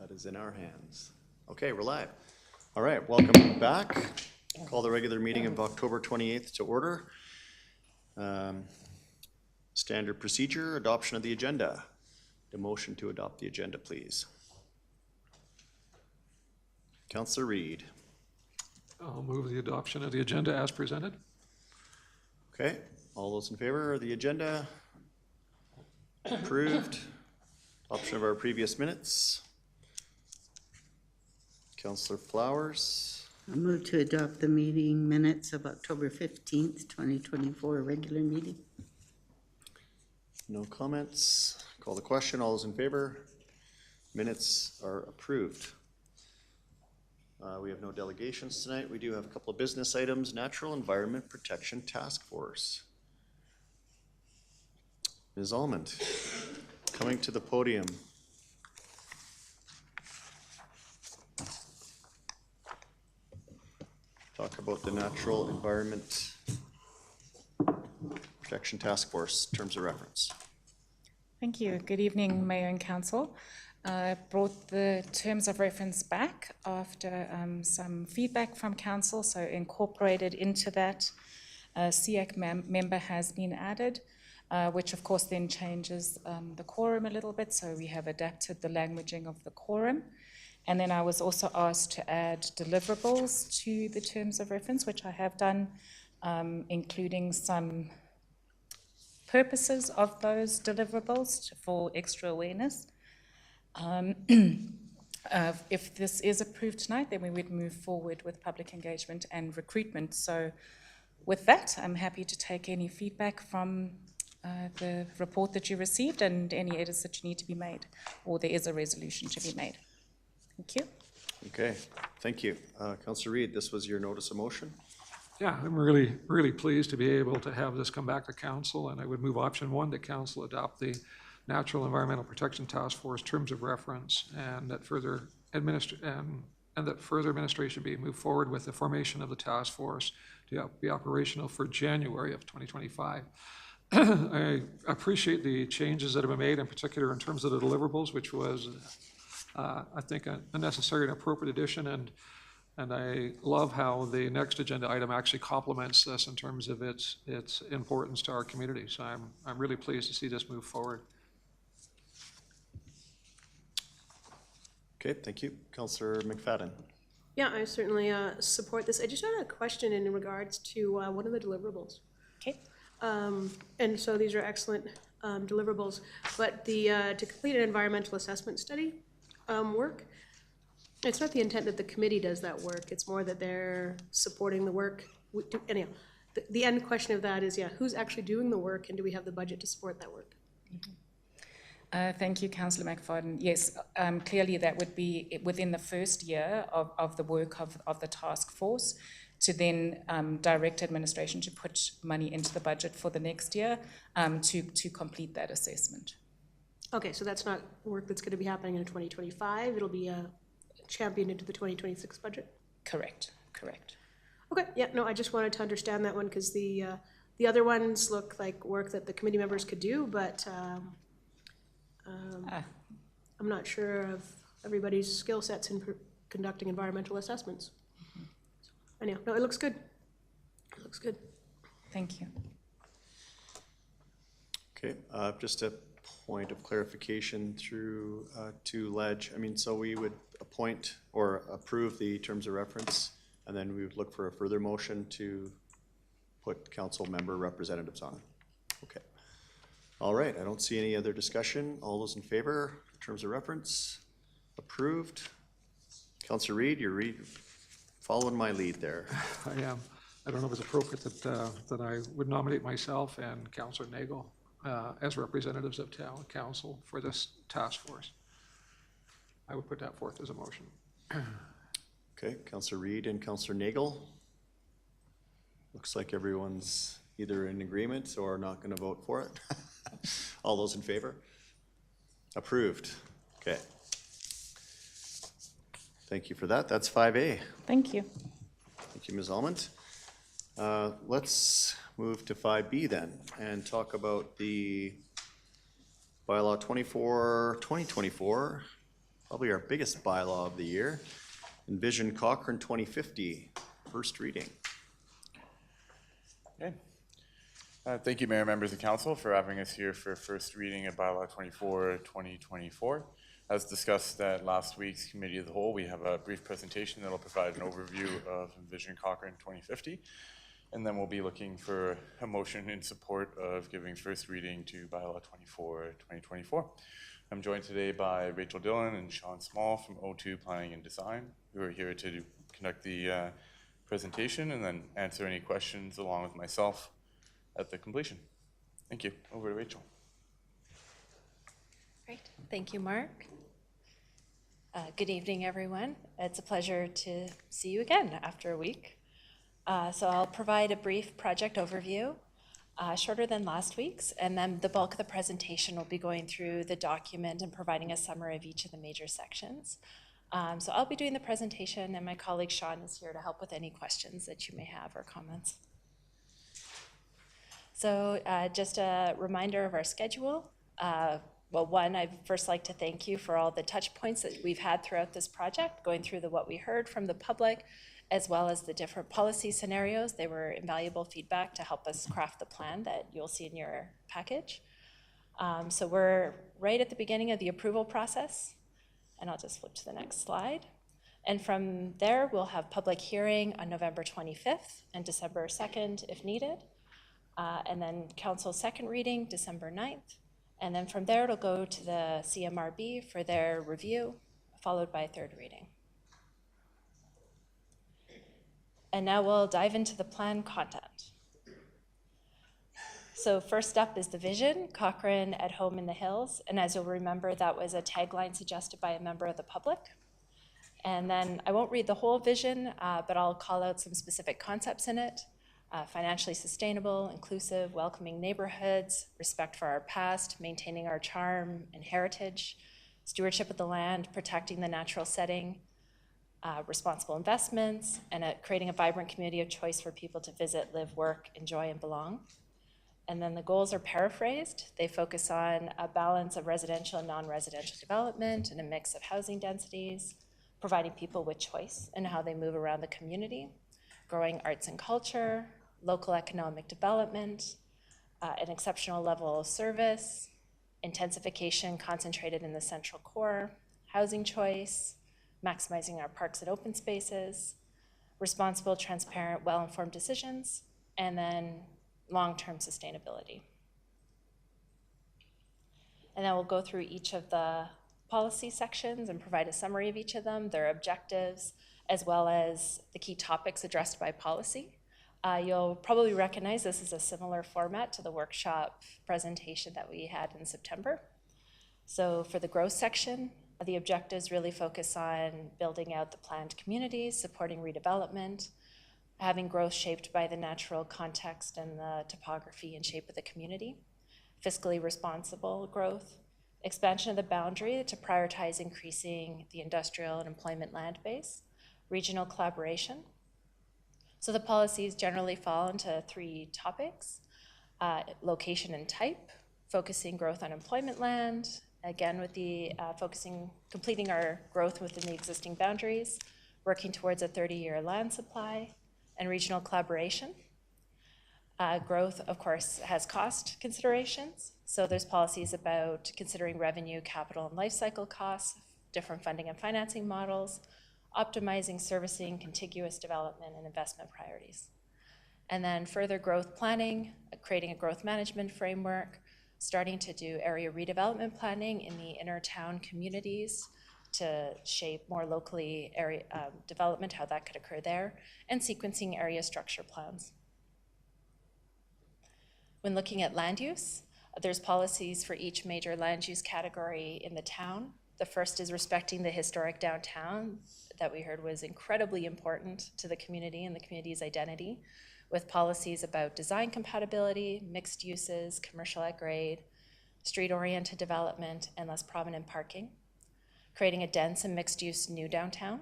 That is in our hands. Okay, we're live. All right, welcome back. Call the regular meeting of October 28th to order. Standard procedure, adoption of the agenda. The motion to adopt the agenda, please. Councillor Reid. I'll move the adoption of the agenda as presented. Okay, all those in favor of the agenda? Approved. Adoption of our previous minutes. Councillor Flowers. I'll move to adopt the meeting minutes of October 15th, 2024, regular meeting. No comments. Call the question. All those in favor? Minutes are approved. We have no delegations tonight. We do have a couple of business items. Natural Environment Protection Task Force. Ms. Almond, coming to the podium. Talk about the Natural Environment Protection Task Force, terms of reference. Thank you. Good evening, Mayor and Council. I brought the terms of reference back after some feedback from Council, so incorporated into that. SEAC member has been added, which of course then changes the quorum a little bit, so we have adapted the languaging of the quorum. And then I was also asked to add deliverables to the terms of reference, which I have done, including some purposes of those deliverables for extra awareness. If this is approved tonight, then we would move forward with public engagement and recruitment. So with that, I'm happy to take any feedback from the report that you received and any edits that you need to be made, or there is a resolution to be made. Thank you. Okay, thank you. Councillor Reid, this was your notice of motion? Yeah, I'm really pleased to be able to have this come back to council, and I would move option 1 that council adopt the Natural Environmental Protection Task Force terms of reference, and that further administration be moved forward with the formation of the task force to be operational for January of 2025. I appreciate the changes that have been made, in particular in terms of the deliverables, which was, I think, a necessary and appropriate addition, and I love how the next agenda item actually complements this in terms of its importance to our community. So I'm really pleased to see this move forward. Okay, thank you. Councillor McFadden. Yeah, I certainly support this. I just had a question in regards to one of the deliverables. Okay. And so these are excellent deliverables, but the to complete an environmental assessment study work, it's not the intent that the committee does that work. It's more that they're supporting the work. Anyhow, the end question of that is, yeah, who's actually doing the work, and do we have the budget to support that work? Thank you, Councillor McFadden. Yes, clearly that would be within the first year of the work of the task force, to then direct administration to put money into the budget for the next year to complete that assessment. Okay, so that's not work that's going to be happening in 2025. It'll be championed into the 2026 budget? Correct, correct. Okay, yeah, no, I just wanted to understand that one, because the other ones look like work that the committee members could do, but I'm not sure of everybody's skill sets in conducting environmental assessments. Anyhow, no, it looks good. It looks good. Thank you. Okay, just a point of clarification through to Ledge. I mean, so we would appoint or approve the terms of reference, and then we would look for a further motion to put council member representatives on. Okay. All right, I don't see any other discussion. All those in favor, terms of reference, approved. Councillor Reid, you're following my lead there. I am. I don't know if it's appropriate that I would nominate myself and Councillor Nagel as representatives of town council for this task force. I would put that forth as a motion. Okay, Councillor Reid and Councillor Nagel. Looks like everyone's either in agreement or not going to vote for it. All those in favor? Approved. Okay. Thank you for that. That's 5A. Thank you. Thank you, Ms. Almond. Let's move to 5B then and talk about the bylaw 24-2024 probably our biggest bylaw of the year. Envision Cochrane 2050, first reading. Okay. Thank you, Mayor, members of council, for having us here for first reading of bylaw 24, 2024. As discussed at last week's Committee of the Whole, we have a brief presentation that will provide an overview of Envision Cochrane 2050. And then we'll be looking for a motion in support of giving first reading to bylaw 24, 2024. I'm joined today by Rachel Dillon and Sean Small from O2 Planning and Design, who are here to conduct the presentation and then answer any questions along with myself at the completion. Thank you. Over to Rachel. Great. Thank you, Mark. Good evening, everyone. It's a pleasure to see you again after a week. So I'll provide a brief project overview, shorter than last week's, and then the bulk of the presentation will be going through the document and providing a summary of each of the major sections. So I'll be doing the presentation, and my colleague Sean is here to help with any questions that you may have or comments. So just a reminder of our schedule. Well, one, I'd first like to thank you for all the touch points that we've had throughout this project, going through what we heard from the public, as well as the different policy scenarios. They were invaluable feedback to help us craft the plan that you'll see in your package. So we're right at the beginning of the approval process, and I'll just flip to the next slide. And from there, we'll have public hearing on November 25th and December 2nd if needed. And then council second reading, December 9th. And then from there, it'll go to the CMRB for their review, followed by third reading. And now we'll dive into the plan content. So first up is the vision, Cochrane at Home in the Hills. And as you'll remember, that was a tagline suggested by a member of the public. And then I won't read the whole vision, but I'll call out some specific concepts in it. Financially sustainable, inclusive, welcoming neighborhoods, respect for our past, maintaining our charm and heritage, stewardship of the land, protecting the natural setting, responsible investments, and creating a vibrant community of choice for people to visit, live, work, enjoy, and belong. And then the goals are paraphrased. They focus on a balance of residential and non-residential development and a mix of housing densities, providing people with choice in how they move around the community, growing arts and culture, local economic development, an exceptional level of service, intensification concentrated in the central core, housing choice, maximizing our parks and open spaces, responsible, transparent, well-informed decisions, and then long-term sustainability. And then we'll go through each of the policy sections and provide a summary of each of them, their objectives, as well as the key topics addressed by policy. You'll probably recognize this is a similar format to the workshop presentation that we had in September. So for the growth section, the objectives really focus on building out the planned communities, supporting redevelopment, having growth shaped by the natural context and the topography and shape of the community, fiscally responsible growth, expansion of the boundary to prioritize increasing the industrial and employment land base, regional collaboration. So the policies generally fall into three topics: location and type, focusing growth on employment land, again with the completing our growth within the existing boundaries, working towards a 30-year land supply, and regional collaboration. Growth, of course, has cost considerations. So there's policies about considering revenue, capital, and life cycle costs, different funding and financing models, optimizing, servicing, contiguous development, and investment priorities. And then further growth planning, creating a growth management framework, starting to do area redevelopment planning in the inner town communities to shape more locally area development, how that could occur there, and sequencing area structure plans. When looking at land use, there's policies for each major land use category in the town. The first is respecting the historic downtown that we heard was incredibly important to the community and the community's identity, with policies about design compatibility, mixed uses, commercial at grade, street-oriented development, and less prominent parking. Creating a dense and mixed-use new downtown.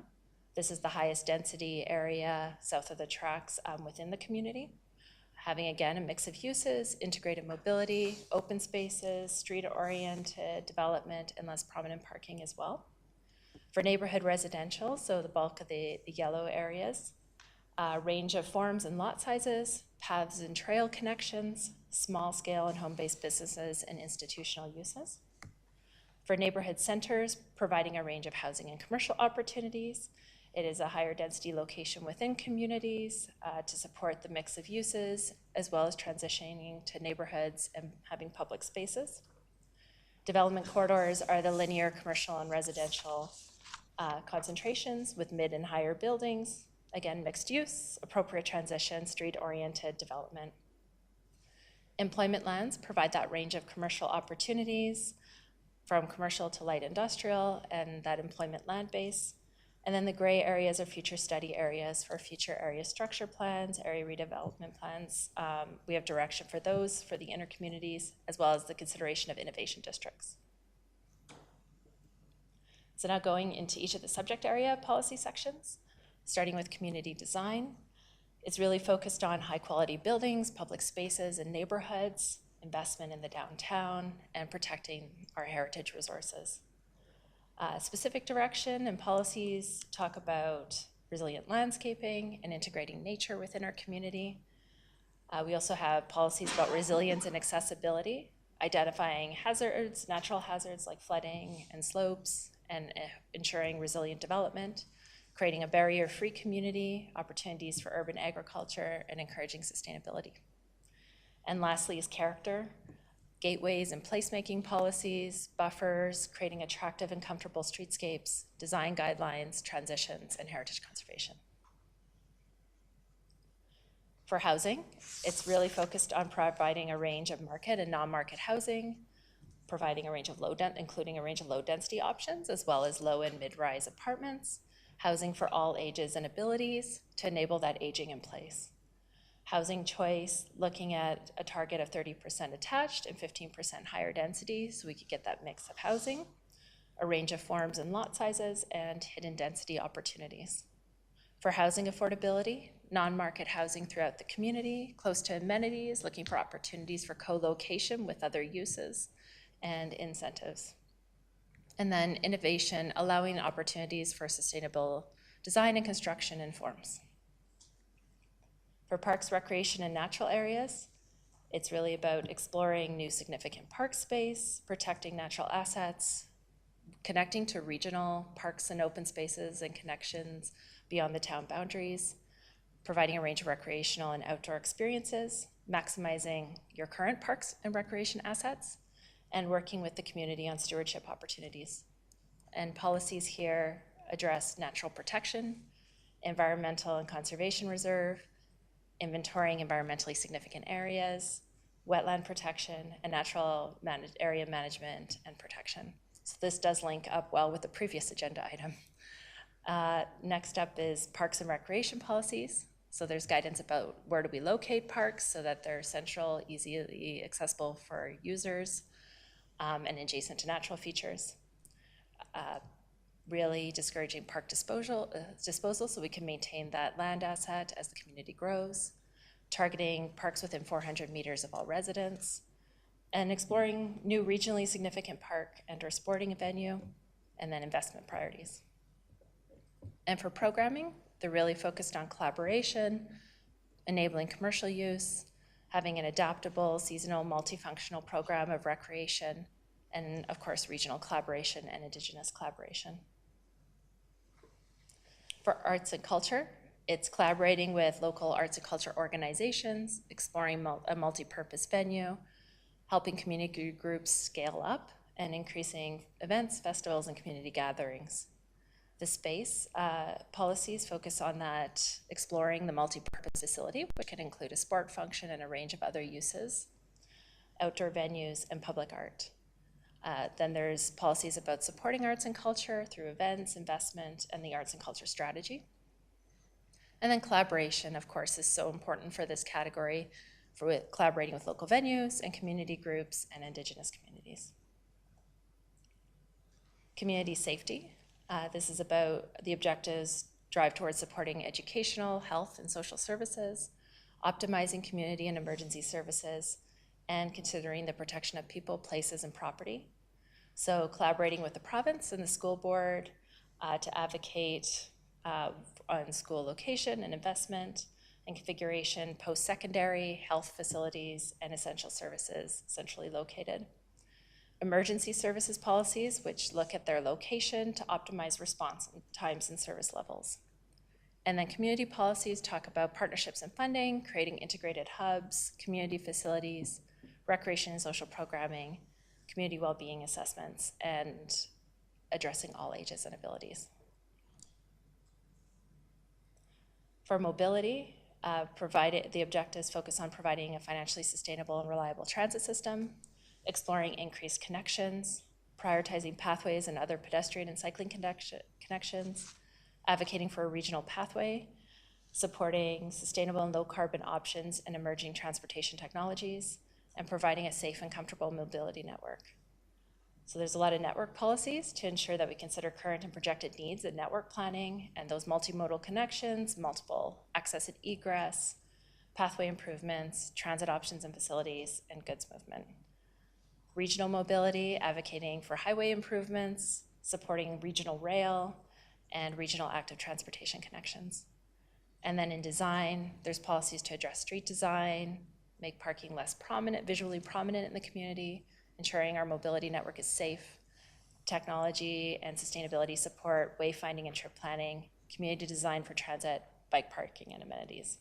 This is the highest density area south of the tracks within the community. Having, again, a mix of uses, integrated mobility, open spaces, street-oriented development, and less prominent parking as well. For neighborhood residential, so the bulk of the yellow areas, range of forms and lot sizes, paths and trail connections, small scale and home-based businesses and institutional uses. For neighborhood centers, providing a range of housing and commercial opportunities. It is a higher density location within communities to support the mix of uses, as well as transitioning to neighborhoods and having public spaces. Development corridors are the linear commercial and residential concentrations with mid and higher buildings. Again, mixed use, appropriate transition, street-oriented development. Employment lands provide that range of commercial opportunities from commercial to light industrial and that employment land base. And then the gray areas are future study areas for future area structure plans, area redevelopment plans. We have direction for those for the inner communities, as well as the consideration of innovation districts. So now going into each of the subject area policy sections, starting with community design. It's really focused on high quality buildings, public spaces and neighborhoods, investment in the downtown, and protecting our heritage resources. Specific direction and policies talk about resilient landscaping and integrating nature within our community. We also have policies about resilience and accessibility, identifying hazards, natural hazards like flooding and slopes, and ensuring resilient development, creating a barrier-free community, opportunities for urban agriculture, and encouraging sustainability. And lastly is character, gateways and placemaking policies, buffers, creating attractive and comfortable streetscapes, design guidelines, transitions, and heritage conservation. For housing, it's really focused on providing a range of market and non-market housing, providing a range of including a range of low density options, as well as low and mid-rise apartments, housing for all ages and abilities to enable that aging in place. Housing choice, looking at a target of 30% attached and 15% higher density, so we could get that mix of housing, a range of forms and lot sizes, and hidden density opportunities. For housing affordability, non-market housing throughout the community, close to amenities, looking for opportunities for co-location with other uses and incentives. And then innovation, allowing opportunities for sustainable design and construction and forms. For parks, recreation, and natural areas, it's really about exploring new significant park space, protecting natural assets, connecting to regional parks and open spaces and connections beyond the town boundaries, providing a range of recreational and outdoor experiences, maximizing your current parks and recreation assets, and working with the community on stewardship opportunities. And policies here address natural protection, environmental and conservation reserve, inventorying environmentally significant areas, wetland protection, and natural area management and protection. So this does link up well with the previous agenda item. Next up is parks and recreation policies. So there's guidance about where do we locate parks so that they're central, easily accessible for users, and adjacent to natural features. Really discouraging park disposal so we can maintain that land asset as the community grows, targeting parks within 400 meters of all residents, and exploring new regionally significant park and/or sporting venue, and then investment priorities. And for programming, they're really focused on collaboration, enabling commercial use, having an adaptable, seasonal, multifunctional program of recreation, and of course, regional collaboration and Indigenous collaboration. For arts and culture, it's collaborating with local arts and culture organizations, exploring a multi-purpose venue, helping community groups scale up, and increasing events, festivals, and community gatherings. The space policies focus on that, exploring the multi-purpose facility, which can include a sport function and a range of other uses, outdoor venues, and public art. Then there's policies about supporting arts and culture through events, investment, and the arts and culture strategy. And then collaboration, of course, is so important for this category, for collaborating with local venues and community groups and Indigenous communities. Community safety. This is about the objectives drive towards supporting educational, health, and social services, optimizing community and emergency services, and considering the protection of people, places, and property. So collaborating with the province and the school board to advocate on school location and investment and configuration, post-secondary, health facilities, and essential services centrally located. Emergency services policies, which look at their location to optimize response times and service levels. And then community policies talk about partnerships and funding, creating integrated hubs, community facilities, recreation and social programming, community well-being assessments, and addressing all ages and abilities. For mobility, the objectives focus on providing a financially sustainable and reliable transit system, exploring increased connections, prioritizing pathways and other pedestrian and cycling connections, advocating for a regional pathway, supporting sustainable and low-carbon options and emerging transportation technologies, and providing a safe and comfortable mobility network. So there's a lot of network policies to ensure that we consider current and projected needs in network planning and those multimodal connections, multiple access and egress, pathway improvements, transit options and facilities, and goods movement. Regional mobility, advocating for highway improvements, supporting regional rail, and regional active transportation connections. And then in design, there's policies to address street design, make parking less prominent, visually prominent in the community, ensuring our mobility network is safe, technology and sustainability support, wayfinding and trip planning, community design for transit, bike parking, and amenities.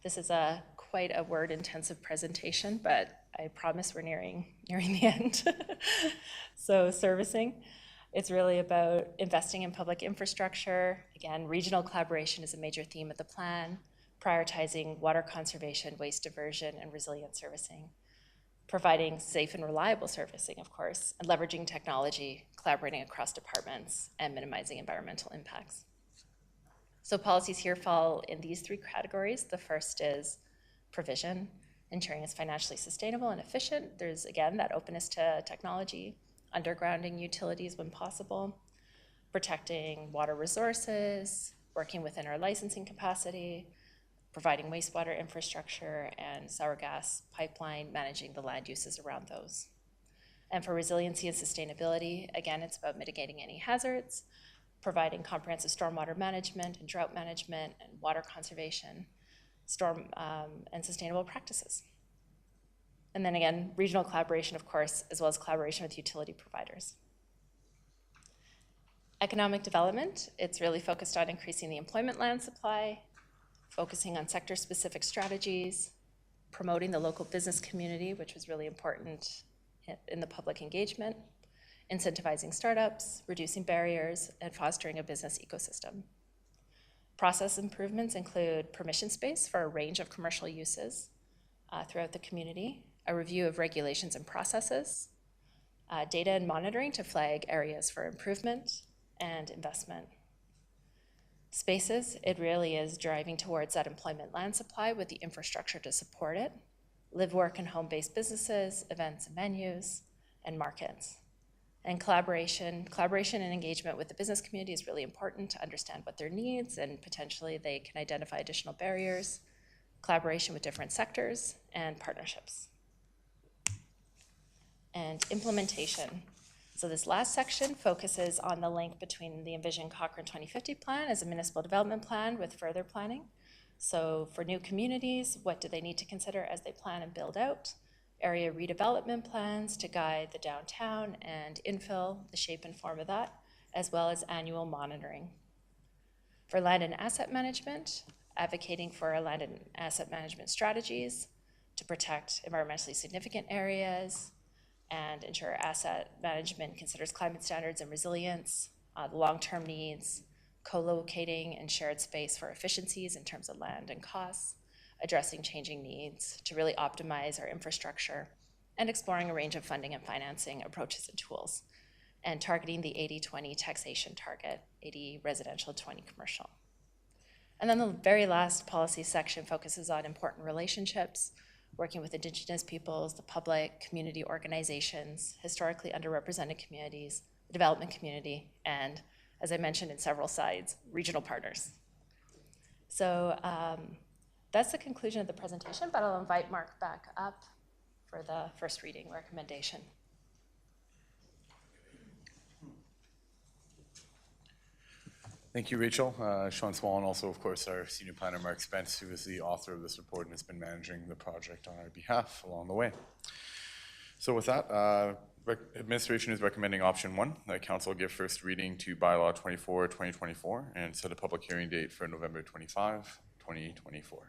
This is quite a word-intensive presentation, but I promise we're nearing the end. So servicing, it's really about investing in public infrastructure. Again, regional collaboration is a major theme of the plan, prioritizing water conservation, waste diversion, and resilient servicing, providing safe and reliable servicing, of course, and leveraging technology, collaborating across departments, and minimizing environmental impacts. So policies here fall in these three categories. The first is provision, ensuring it's financially sustainable and efficient. There's, again, that openness to technology, undergrounding utilities when possible, protecting water resources, working within our licensing capacity, providing wastewater infrastructure and sour gas pipeline, managing the land uses around those. And for resiliency and sustainability, again, it's about mitigating any hazards, providing comprehensive stormwater management and drought management and water conservation, and sustainable practices. And then again, regional collaboration, of course, as well as collaboration with utility providers. Economic development, it's really focused on increasing the employment land supply, focusing on sector-specific strategies, promoting the local business community, which was really important in the public engagement, incentivizing startups, reducing barriers, and fostering a business ecosystem. Process improvements include permission space for a range of commercial uses throughout the community, a review of regulations and processes, data and monitoring to flag areas for improvement and investment. Spaces, it really is driving towards that employment land supply with the infrastructure to support it, live, work, and home-based businesses, events and venues, and markets. And collaboration and engagement with the business community is really important to understand what their needs, and potentially they can identify additional barriers, collaboration with different sectors, and partnerships. And implementation. So this last section focuses on the link between the Envision Cochrane 2050 plan as a municipal development plan with further planning. So for new communities, what do they need to consider as they plan and build out? Area redevelopment plans to guide the downtown and infill, the shape and form of that, as well as annual monitoring. For land and asset management, advocating for land and asset management strategies to protect environmentally significant areas and ensure asset management considers climate standards and resilience, the long-term needs, co-locating and shared space for efficiencies in terms of land and costs, addressing changing needs to really optimize our infrastructure, and exploring a range of funding and financing approaches and tools, and targeting the 80-20 taxation target, 80 residential, 20 commercial. And then the very last policy section focuses on important relationships, working with Indigenous peoples, the public, community organizations, historically underrepresented communities, the development community, and, as I mentioned in several slides, regional partners. So that's the conclusion of the presentation, but I'll invite Mark back up for the first reading recommendation. Thank you, Rachel. Sean Small, and also, of course, our senior planner, Mark Spence, who is the author of this report and has been managing the project on our behalf along the way. So with that, administration is recommending option 1, that council give first reading to bylaw 24, 2024, and set a public hearing date for November 25, 2024.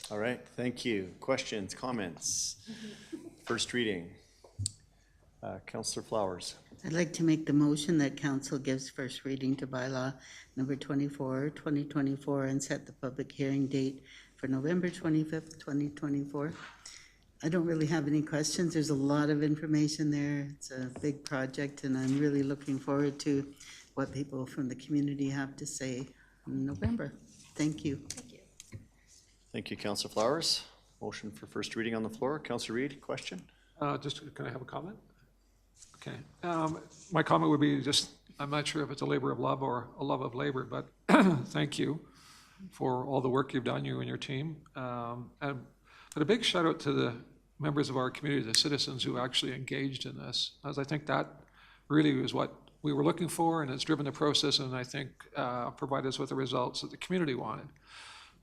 All right, thank you. Questions, comments? First reading. Councillor Flowers. I'd like to make the motion that council gives first reading to bylaw number 24, 2024, and set the public hearing date for November 25th, 2024. I don't really have any questions. There's a lot of information there. It's a big project, and I'm really looking forward to what people from the community have to say in November. Thank you. Thank you, Councillor Flowers. Motion for first reading on the floor. Councillor Reid, question? Just, can I have a comment? Okay. My comment would be just, I'm not sure if it's a labor of love or a love of labor, but thank you for all the work you've done, you and your team. But a big shout out to the members of our community, the citizens who actually engaged in this, as I think that really was what we were looking for, and it's driven the process, and I think provided us with the results that the community wanted.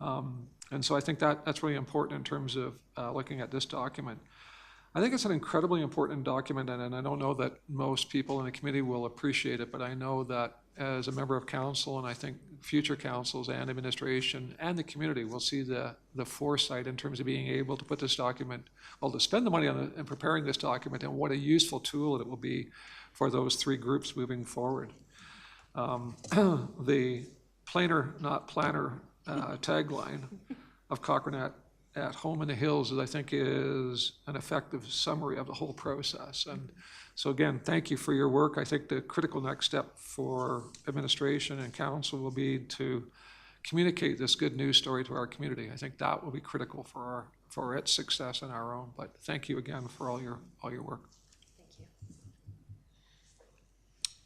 And so I think that's really important in terms of looking at this document. I think it's an incredibly important document, and I don't know that most people in the committee will appreciate it, but I know that as a member of council, and I think future councils and administration and the community will see the foresight in terms of being able to put this document, well, to spend the money on it and preparing this document, and what a useful tool it will be for those 3 groups moving forward. The planer, not planner tagline of Cochrane at home in the hills, I think, is an effective summary of the whole process. And so again, thank you for your work. I think the critical next step for administration and council will be to communicate this good news story to our community. I think that will be critical for its success and our own. But thank you again for all your work. Thank you.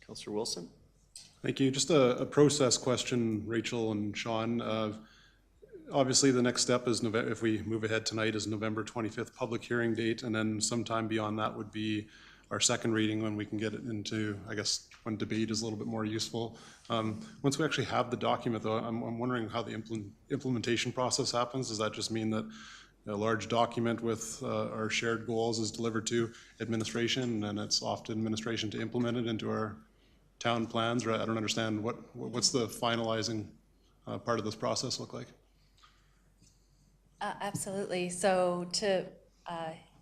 Councillor Wilson? Thank you. Just a process question, Rachel and Sean. Obviously, the next step is, if we move ahead tonight, is November 25th public hearing date, and then sometime beyond that would be our second reading, when we can get it into, I guess, when debate is a little bit more useful. Once we actually have the document, though, I'm wondering how the implementation process happens. Does that just mean that a large document with our shared goals is delivered to administration, and it's off to administration to implement it into our town plans? Or I don't understand what's the finalizing part of this process look like? Absolutely. So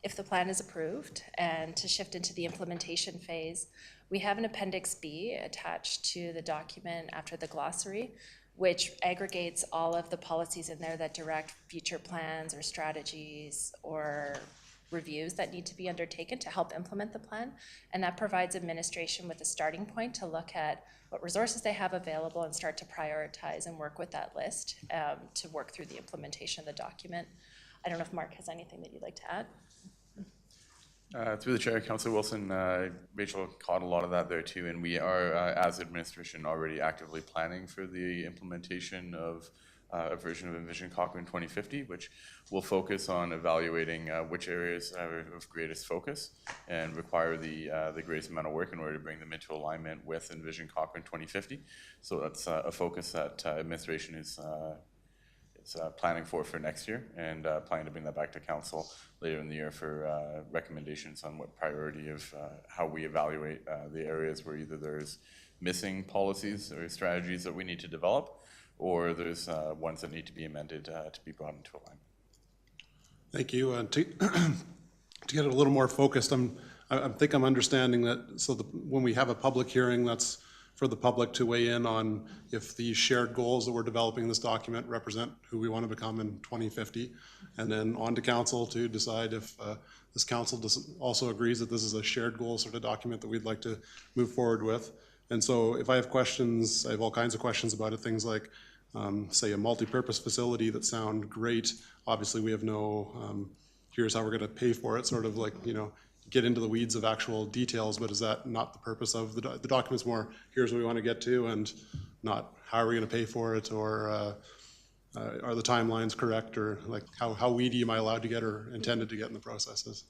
if the plan is approved and to shift into the implementation phase, we have an Appendix B attached to the document after the glossary, which aggregates all of the policies in there that direct future plans or strategies or reviews that need to be undertaken to help implement the plan. And that provides administration with a starting point to look at what resources they have available and start to prioritize and work with that list to work through the implementation of the document. I don't know if Mark has anything that you'd like to add. Through the chair, Councillor Wilson, Rachel caught a lot of that there too, and we are, as administration, already actively planning for the implementation of a version of Envision Cochrane 2050, which will focus on evaluating which areas are of greatest focus and require the greatest amount of work in order to bring them into alignment with Envision Cochrane 2050. So that's a focus that administration is planning for next year, and planning to bring that back to council later in the year for recommendations on what priority of how we evaluate the areas where either there's missing policies or strategies that we need to develop, or there's ones that need to be amended to be brought into alignment. Thank you. To get it a little more focused, I think I'm understanding that, so when we have a public hearing, that's for the public to weigh in on if the shared goals that we're developing in this document represent who we want to become in 2050, and then on to council to decide if this council also agrees that this is a shared goal sort of document that we'd like to move forward with. And so if I have questions, I have all kinds of questions about it, things like, say, a multi-purpose facility that sound great. Obviously, we have no, here's how we're going to pay for it, sort of like, get into the weeds of actual details, but is that not the purpose of the document's more, here's what we want to get to, and not how are we going to pay for it, or are the timelines correct, or like how weedy am I allowed to get or intended to get in the processes?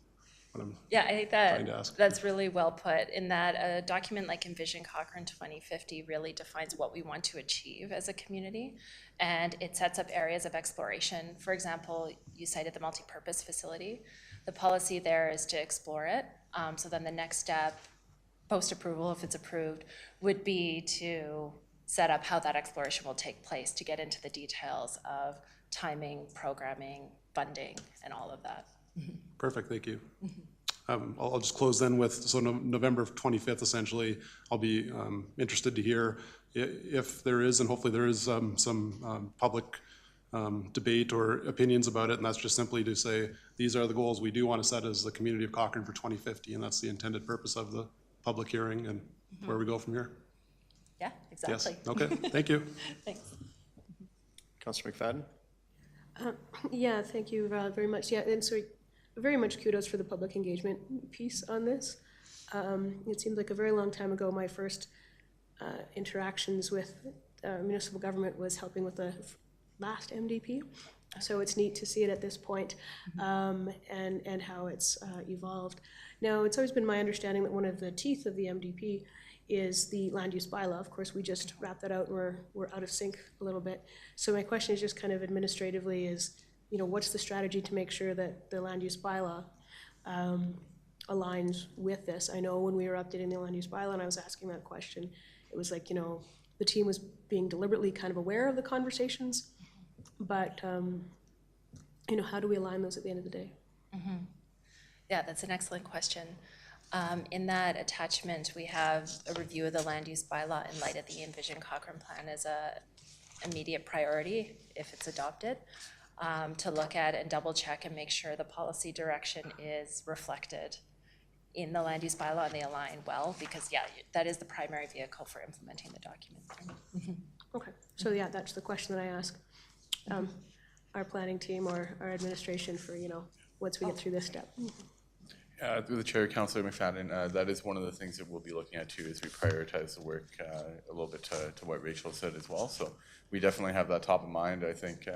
what I'm Yeah, I think trying to ask. that's really well put, in that a document like Envision Cochrane 2050 really defines what we want to achieve as a community, and it sets up areas of exploration. For example, you cited the multipurpose facility. The policy there is to explore it. So then the next step, post-approval, if it's approved, would be to set up how that exploration will take place, to get into the details of timing, programming, funding, and all of that. Perfect, thank you. I'll just close then with, so November 25th, essentially, I'll be interested to hear if there is, and hopefully there is some public debate or opinions about it, and that's just simply to say, these are the goals we do want to set as the community of Cochrane for 2050, and that's the intended purpose of the public hearing, and where we go from here. Yeah, Yes, exactly. okay, thank you. Thanks. Councillor McFadden? Yeah, thank you very much. Yeah, and so very much kudos for the public engagement piece on this. It seems like a very long time ago, my first interactions with municipal government was helping with the last MDP. So it's neat to see it at this point, and how it's evolved. Now, it's always been my understanding that one of the teeth of the MDP is the land use bylaw. Of course, we just wrapped that out and we're out of sync a little bit. So my question is just kind of administratively is, what's the strategy to make sure that the land use bylaw aligns with this? I know when we were updating the land use bylaw and I was asking that question, it was like, the team was being deliberately kind of aware of the conversations, but, how do we align those at the end of the day? Yeah, that's an excellent question. In that attachment, we have a review of the land use bylaw in light of the Envision Cochrane plan as a immediate priority if it's adopted, to look at and double check and make sure the policy direction is reflected in the land use bylaw and they align well, because yeah, that is the primary vehicle for implementing the document. Okay, so yeah, that's the question that I ask our planning team or our administration for, once we get through this step. Through the chair, Councillor McFadden, that is one of the things that we'll be looking at too, as we prioritize the work a little bit to what Rachel said as well. So we definitely have that top of mind. I think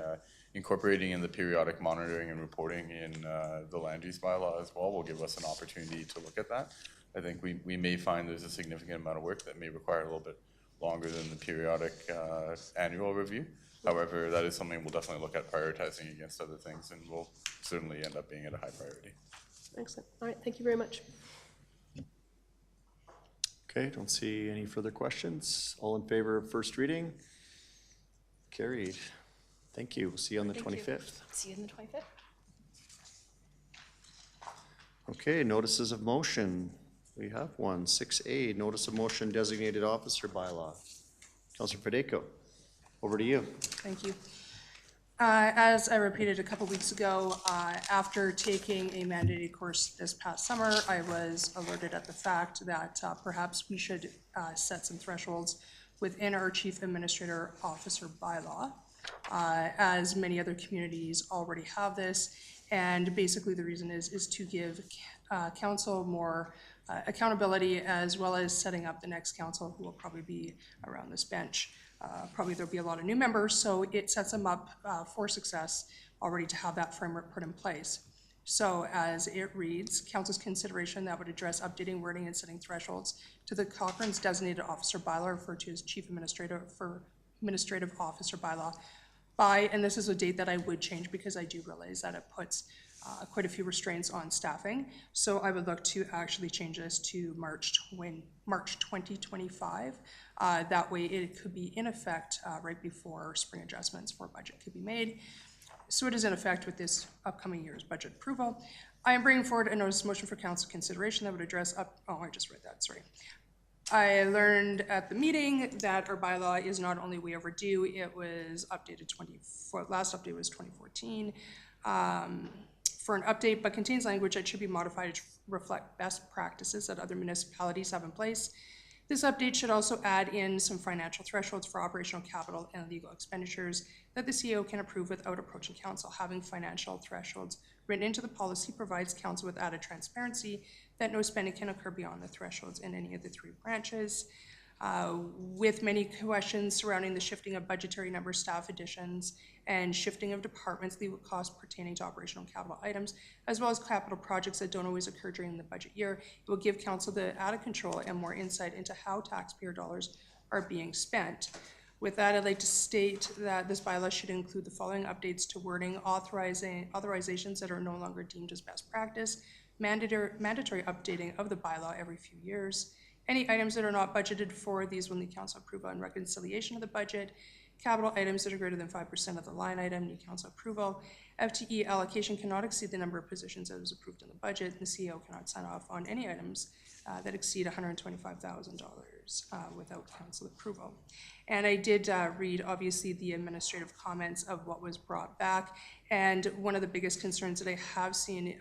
incorporating in the periodic monitoring and reporting in the land use bylaw as well will give us an opportunity to look at that. I think we may find there's a significant amount of work that may require a little bit longer than the periodic annual review. However, that is something we'll definitely look at prioritizing against other things, and will certainly end up being at a high priority. Excellent. All right, thank you very much. Okay, don't see any further questions. All in favor of first reading? Carried. Thank you. We'll see you on the Thank you. 25th. See you on the 25th. Okay, notices of motion. We have one. 6A, notice of motion designated officer bylaw. Councillor Federico, over to you. Thank you. As I repeated a couple weeks ago, after taking a mandated course this past summer, I was alerted at the fact that perhaps we should set some thresholds within our Chief Administrator Officer bylaw, as many other communities already have this. And basically the reason is to give council more accountability, as well as setting up the next council who will probably be around this bench. Probably there'll be a lot of new members, so it sets them up for success already to have that framework put in place. So as it reads, council's consideration that would address updating wording and setting thresholds to the Cochrane's designated officer bylaw, referred to as Chief Administrative Officer bylaw, by, and this is a date that I would change because I do realize that it puts quite a few restraints on staffing. So I would look to actually change this to March 2025. That way it could be in effect right before spring adjustments for budget could be made. So it is in effect with this upcoming year's budget approval. I am bringing forward a notice of motion for council consideration that would address I just read that, sorry. I learned at the meeting that our bylaw is not only way overdue, it was updated last update was 2014 for an update, but contains language that should be modified to reflect best practices that other municipalities have in place. This update should also add in some financial thresholds for operational capital and legal expenditures that the CEO can approve without approaching council. Having financial thresholds written into the policy provides council with added transparency that no spending can occur beyond the thresholds in any of the three branches. with many questions surrounding the shifting of budgetary number staff additions and shifting of departments, legal costs pertaining to operational capital items, as well as capital projects that don't always occur during the budget year. It will give council the added control and more insight into how taxpayer dollars are being spent. With that, I'd like to state that this bylaw should include the following updates to wording: authorizations that are no longer deemed as best practice, mandatory updating of the bylaw every few years, any items that are not budgeted for, these will need council approval and reconciliation of the budget, capital items that are greater than 5% of the line item need council approval, FTE allocation cannot exceed the number of positions that was approved in the budget, and the CEO cannot sign off on any items that exceed $125,000 without council approval. And I did read, obviously, the administrative comments of what was brought back, and one of the biggest concerns that I have seen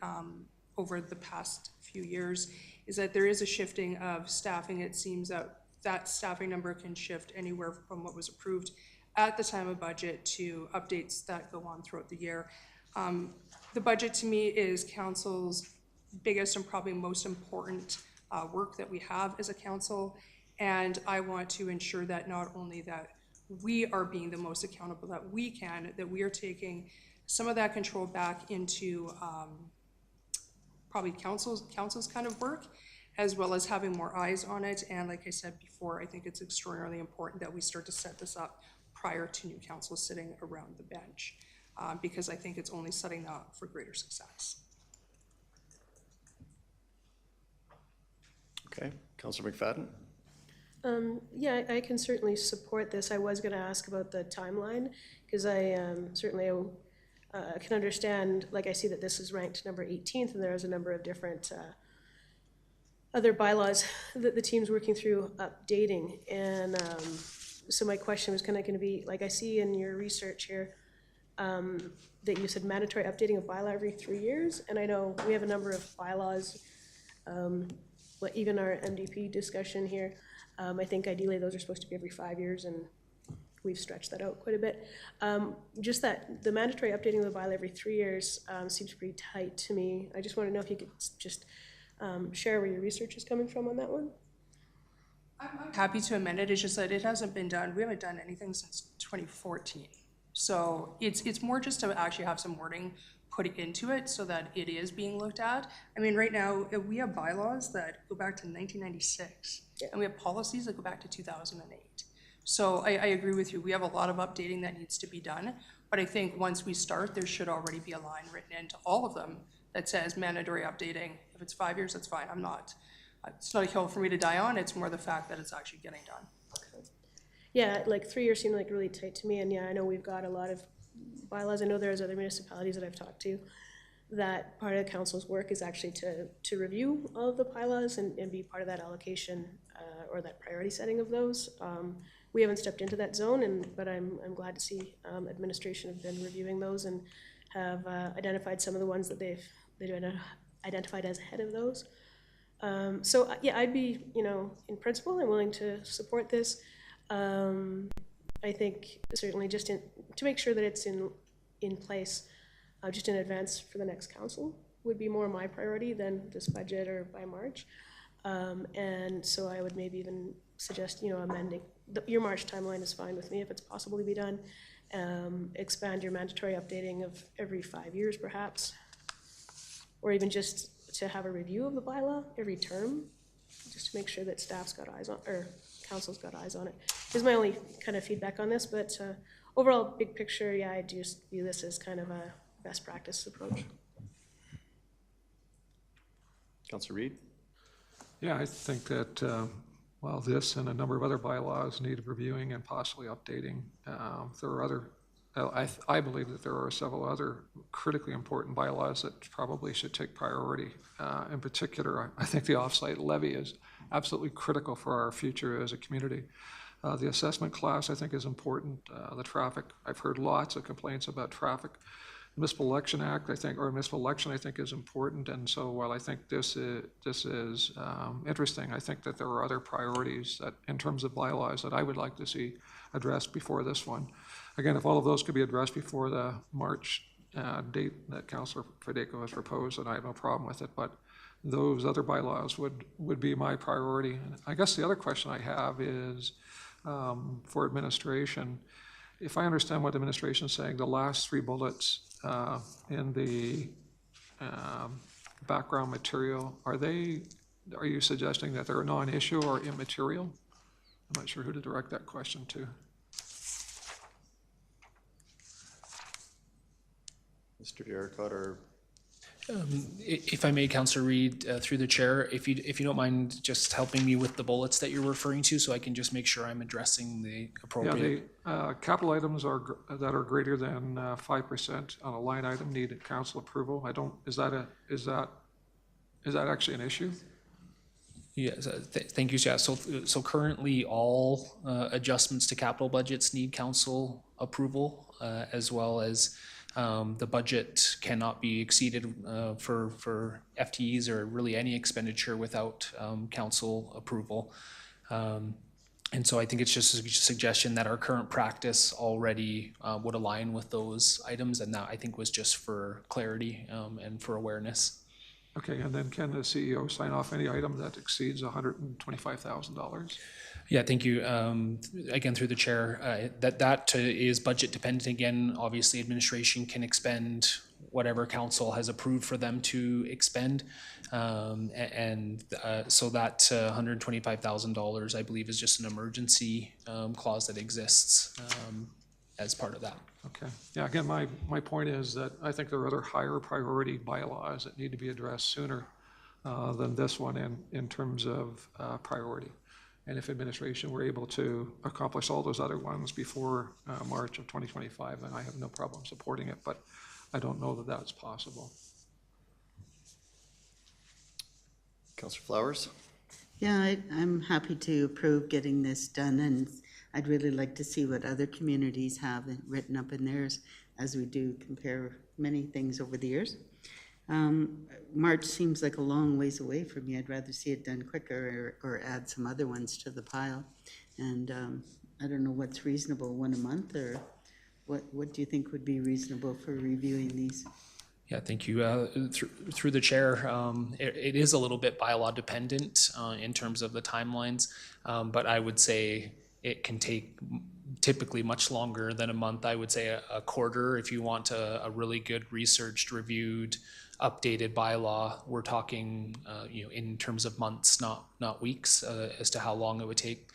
over the past few years is that there is a shifting of staffing. It seems that that staffing number can shift anywhere from what was approved at the time of budget to updates that go on throughout the year. The budget to me is council's biggest and probably most important work that we have as a council, and I want to ensure that not only that we are being the most accountable that we can, that we are taking some of that control back into probably council's kind of work, as well as having more eyes on it. And like I said before, I think it's extraordinarily important that we start to set this up prior to new council sitting around the bench, because I think it's only setting up for greater success. Okay, Councillor McFadden? Yeah, I can certainly support this. I was gonna ask about the timeline, because I certainly can understand, like I see that this is ranked number 18th, and there is a number of different other bylaws that the team's working through updating. And so my question was kind of gonna be, like I see in your research here, that you said mandatory updating of bylaw every 3 years, and I know we have a number of bylaws, even our MDP discussion here, I think ideally those are supposed to be every 5 years, and we've stretched that out quite a bit. Just that the mandatory updating of the bylaw every 3 years seems pretty tight to me. I just want to know if you could just share where your research is coming from on that one. I'm happy to amend it. It's just that it hasn't been done. We haven't done anything since 2014. So it's more just to actually have some wording put into it so that it is being looked at. I mean, right now, we have bylaws that go back to 1996, and we have policies that go back to 2008. So I agree with you. We have a lot of updating that needs to be done, but I think once we start, there should already be a line written into all of them that says mandatory updating. If it's 5 years, that's fine. It's not a hill for me to die on. It's more the fact that it's actually getting done. Yeah, like 3 years seemed like really tight to me, and yeah, I know we've got a lot of bylaws. I know there's other municipalities that I've talked to that part of the council's work is actually to review all of the bylaws and be part of that allocation or that priority setting of those. We haven't stepped into that zone, but I'm glad to see administration have been reviewing those and have identified some of the ones that they've identified as ahead of those. So yeah, I'd be, in principle, I'm willing to support this. I think certainly just to make sure that it's in place just in advance for the next council would be more my priority than this budget or by March. And so I would maybe even suggest, amending. Your March timeline is fine with me if it's possible to be done. Expand your mandatory updating of every 5 years perhaps, or even just to have a review of the bylaw every term, just to make sure that staff's got eyes on, or council's got eyes on it. Is my only kind of feedback on this, but overall, big picture, yeah, I just view this as kind of a best practice approach. Councillor Reid? Yeah, I think that, while this and a number of other bylaws need reviewing and possibly updating, there are other, I believe that there are several other critically important bylaws that probably should take priority. In particular, I think the offsite levy is absolutely critical for our future as a community. The assessment class, I think, is important. The traffic, I've heard lots of complaints about traffic. Municipal Election Act, I think, or municipal election, I think, is important. And so while I think this is interesting, I think that there are other priorities that, in terms of bylaws, that I would like to see addressed before this one. Again, if all of those could be addressed before the March date that Councillor Fadeco has proposed, and I have no problem with it, but those other bylaws would be my priority. And I guess the other question I have is for administration. If I understand what administration is saying, the last three bullets in the background material, are you suggesting that they're a non-issue or immaterial? I'm not sure who to direct that question to. Mr. Derricott, or If I may, Councillor Reid, through the chair, if you don't mind just helping me with the bullets that you're referring to, so I can just make sure I'm addressing the Yeah, appropriate. the capital items that are greater than 5% on a line item need council approval. Is that actually an issue? Yes, thank you, yeah. So currently, all adjustments to capital budgets need council approval, as well as the budget cannot be exceeded for FTEs or really any expenditure without council approval. And so I think it's just a suggestion that our current practice already would align with those items, and that I think was just for clarity and for awareness. Okay, and then can the CEO sign off any item that exceeds $125,000? Yeah, thank you. Again, through the chair, that is budget dependent. Again, obviously administration can expend whatever council has approved for them to expend. So that $125,000, I believe, is just an emergency clause that exists as part of that. Okay, yeah, again, my point is that I think there are other higher priority bylaws that need to be addressed sooner than this one in terms of priority. And if administration were able to accomplish all those other ones before March of 2025, then I have no problem supporting it, but I don't know that that's possible. Councillor Flowers? Yeah, I'm happy to approve getting this done, and I'd really like to see what other communities have written up in theirs, as we do compare many things over the years. March seems like a long ways away for me. I'd rather see it done quicker or add some other ones to the pile. And I don't know what's reasonable, one a month, or what do you think would be reasonable for reviewing these? Yeah, thank you. Through the chair, it is a little bit bylaw dependent in terms of the timelines, but I would say it can take typically much longer than a month. I would say a quarter if you want a really good researched, reviewed, updated bylaw. We're talking, in terms of months, not weeks, as to how long it would take.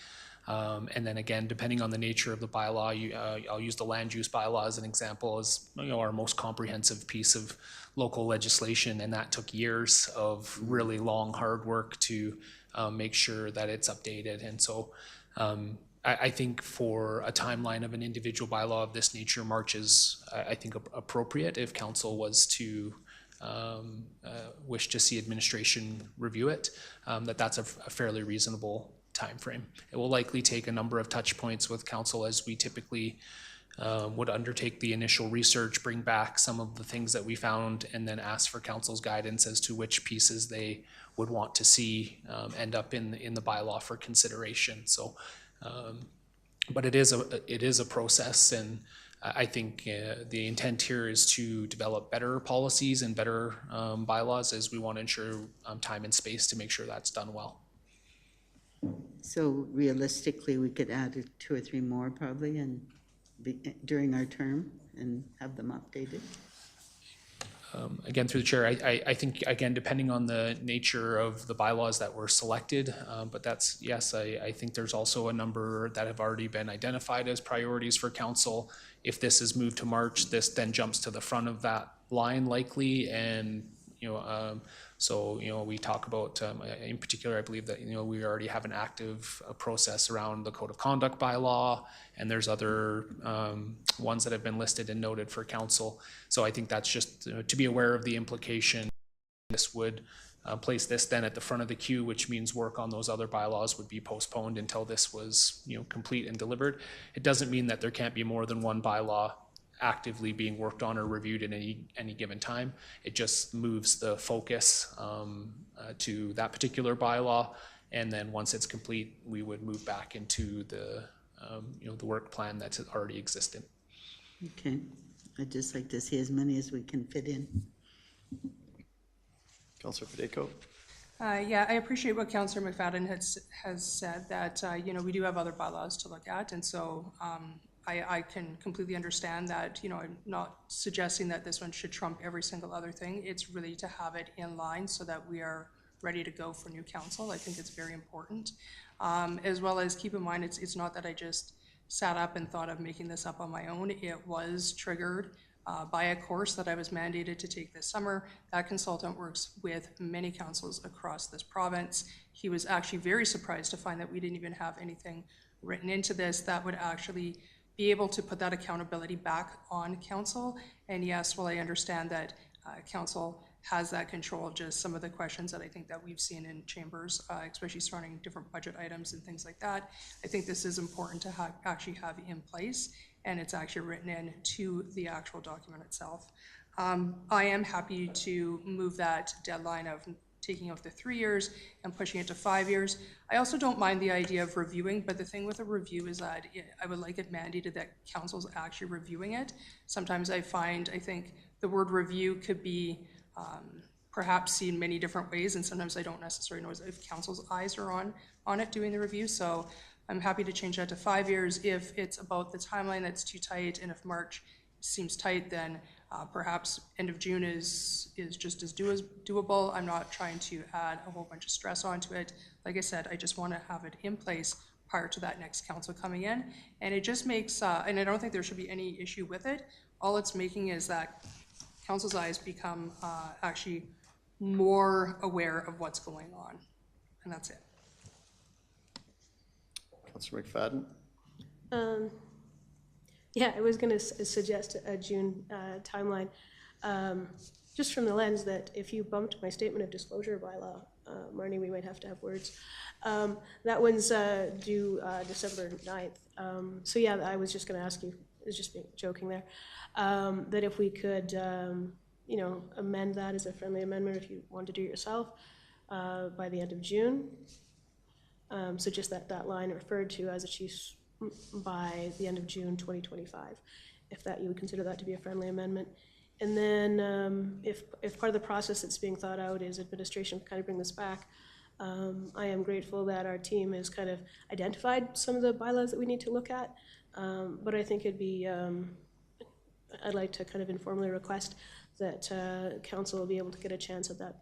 And then again, depending on the nature of the bylaw, I'll use the land use bylaw as an example, as our most comprehensive piece of local legislation, and that took years of really long, hard work to make sure that it's updated. And so I think for a timeline of an individual bylaw of this nature, March is, I think, appropriate if council was to wish to see administration review it, that's a fairly reasonable time frame. It will likely take a number of touch points with council as we typically would undertake the initial research, bring back some of the things that we found, and then ask for council's guidance as to which pieces they would want to see end up in the bylaw for consideration. So, but it is a process, and I think the intent here is to develop better policies and better bylaws, as we want to ensure time and space to make sure that's done well. So realistically, we could add 2 or 3 more probably and during our term and have them updated. Again, through the chair, I think, again, depending on the nature of the bylaws that were selected, but that's, yes, I think there's also a number that have already been identified as priorities for council. If this is moved to March, this then jumps to the front of that line likely, and so, we talk about, in particular, I believe that, we already have an active process around the code of conduct bylaw, and there's other ones that have been listed and noted for council. So I think that's just to be aware of the implication. This would place this then at the front of the queue, which means work on those other bylaws would be postponed until this was, complete and delivered. It doesn't mean that there can't be more than one bylaw actively being worked on or reviewed at any given time. It just moves the focus to that particular bylaw, and then once it's complete, we would move back into the the work plan that's already existed. Okay, I'd just like to see as many as we can fit in. Councillor Fedayko? Yeah, I appreciate what Councillor McFadden has said, that, you know, we do have other bylaws to look at, and so I can completely understand that, you know, I'm not suggesting that this one should trump every single other thing. It's really to have it in line so that we are ready to go for new council. I think it's very important. As well as keep in mind, it's not that I just sat up and thought of making this up on my own. It was triggered by a course that I was mandated to take this summer. That consultant works with many councils across this province. He was actually very surprised to find that we didn't even have anything written into this that would actually be able to put that accountability back on council. And yes, while I understand that council has that control of just some of the questions that I think that we've seen in chambers, especially surrounding different budget items and things like that, I think this is important to actually have in place, and it's actually written in to the actual document itself. I am happy to move that deadline of taking out the 3 years and pushing it to 5 years. I also don't mind the idea of reviewing, but the thing with a review is that I would like it mandated that council's actually reviewing it. Sometimes I think the word review could be perhaps seen many different ways, and sometimes I don't necessarily know if council's eyes are on it doing the review. So I'm happy to change that to 5 years if it's about the timeline that's too tight, and if March seems tight, then perhaps end of June is just as doable. I'm not trying to add a whole bunch of stress onto it. Like I said, I just want to have it in place prior to that next council coming in, and it just makes, and I don't think there should be any issue with it. All it's making is that council's eyes become actually more aware of what's going on, and that's it. Councillor McFadden? Yeah, I was going to suggest a June timeline, just from the lens that if you bumped my statement of disclosure bylaw, Marnie, we might have to have words. That one's due December 9th. So yeah, I was just going to ask you, I was just joking there, that if we could, you know, amend that as a friendly amendment if you want to do it yourself by the end of June. So just that line referred to as a chief's by the end of June 2025, if that you would consider that to be a friendly amendment. And then if part of the process that's being thought out is administration kind of bring this back, I am grateful that our team has kind of identified some of the bylaws that we need to look at, but I think it'd be, I'd like to kind of informally request that council will be able to get a chance at that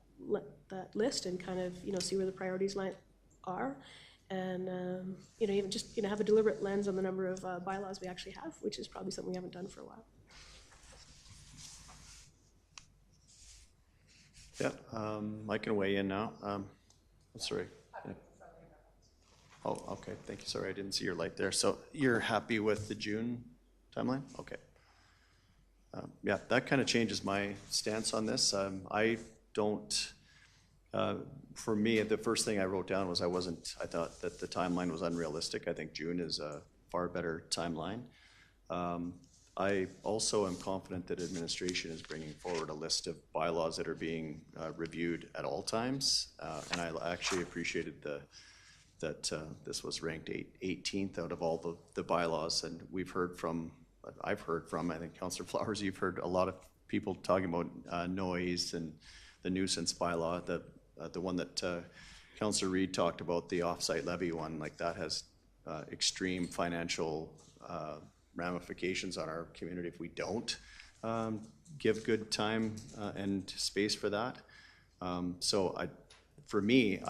list and kind of, you know, see where the priorities are. And, you know, even just, you know, have a deliberate lens on the number of bylaws we actually have, which is probably something we haven't done for a while. Yeah, I can weigh in now. Sorry. Yeah. Oh, okay, thank you. Sorry, I didn't see your light there. So you're happy with the June timeline? Okay. Yeah, that kind of changes my stance on this. I don't, for me, the first thing I wrote down was I thought that the timeline was unrealistic. I think June is a far better timeline. I also am confident that administration is bringing forward a list of bylaws that are being reviewed at all times. And I actually appreciated that this was ranked 18th out of all the bylaws. And I've heard from, I think, Councillor Flowers, you've heard a lot of people talking about noise and the nuisance bylaw, the one that Councillor Reid talked about, the off-site levy one, like that has extreme financial ramifications on our community if we don't give good time and space for that. For me,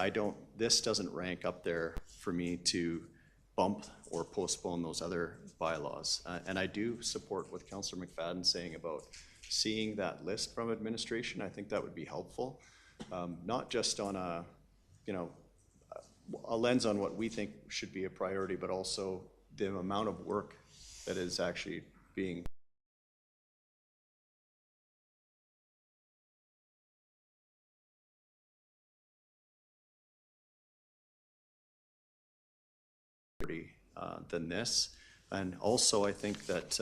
this doesn't rank up there for me to bump or postpone those other bylaws. And I do support what Councillor McFadden saying about seeing that list from administration. I think that would be helpful, not just on a lens on what we think should be a priority, but also the amount of work that is actually being than this. And also I think that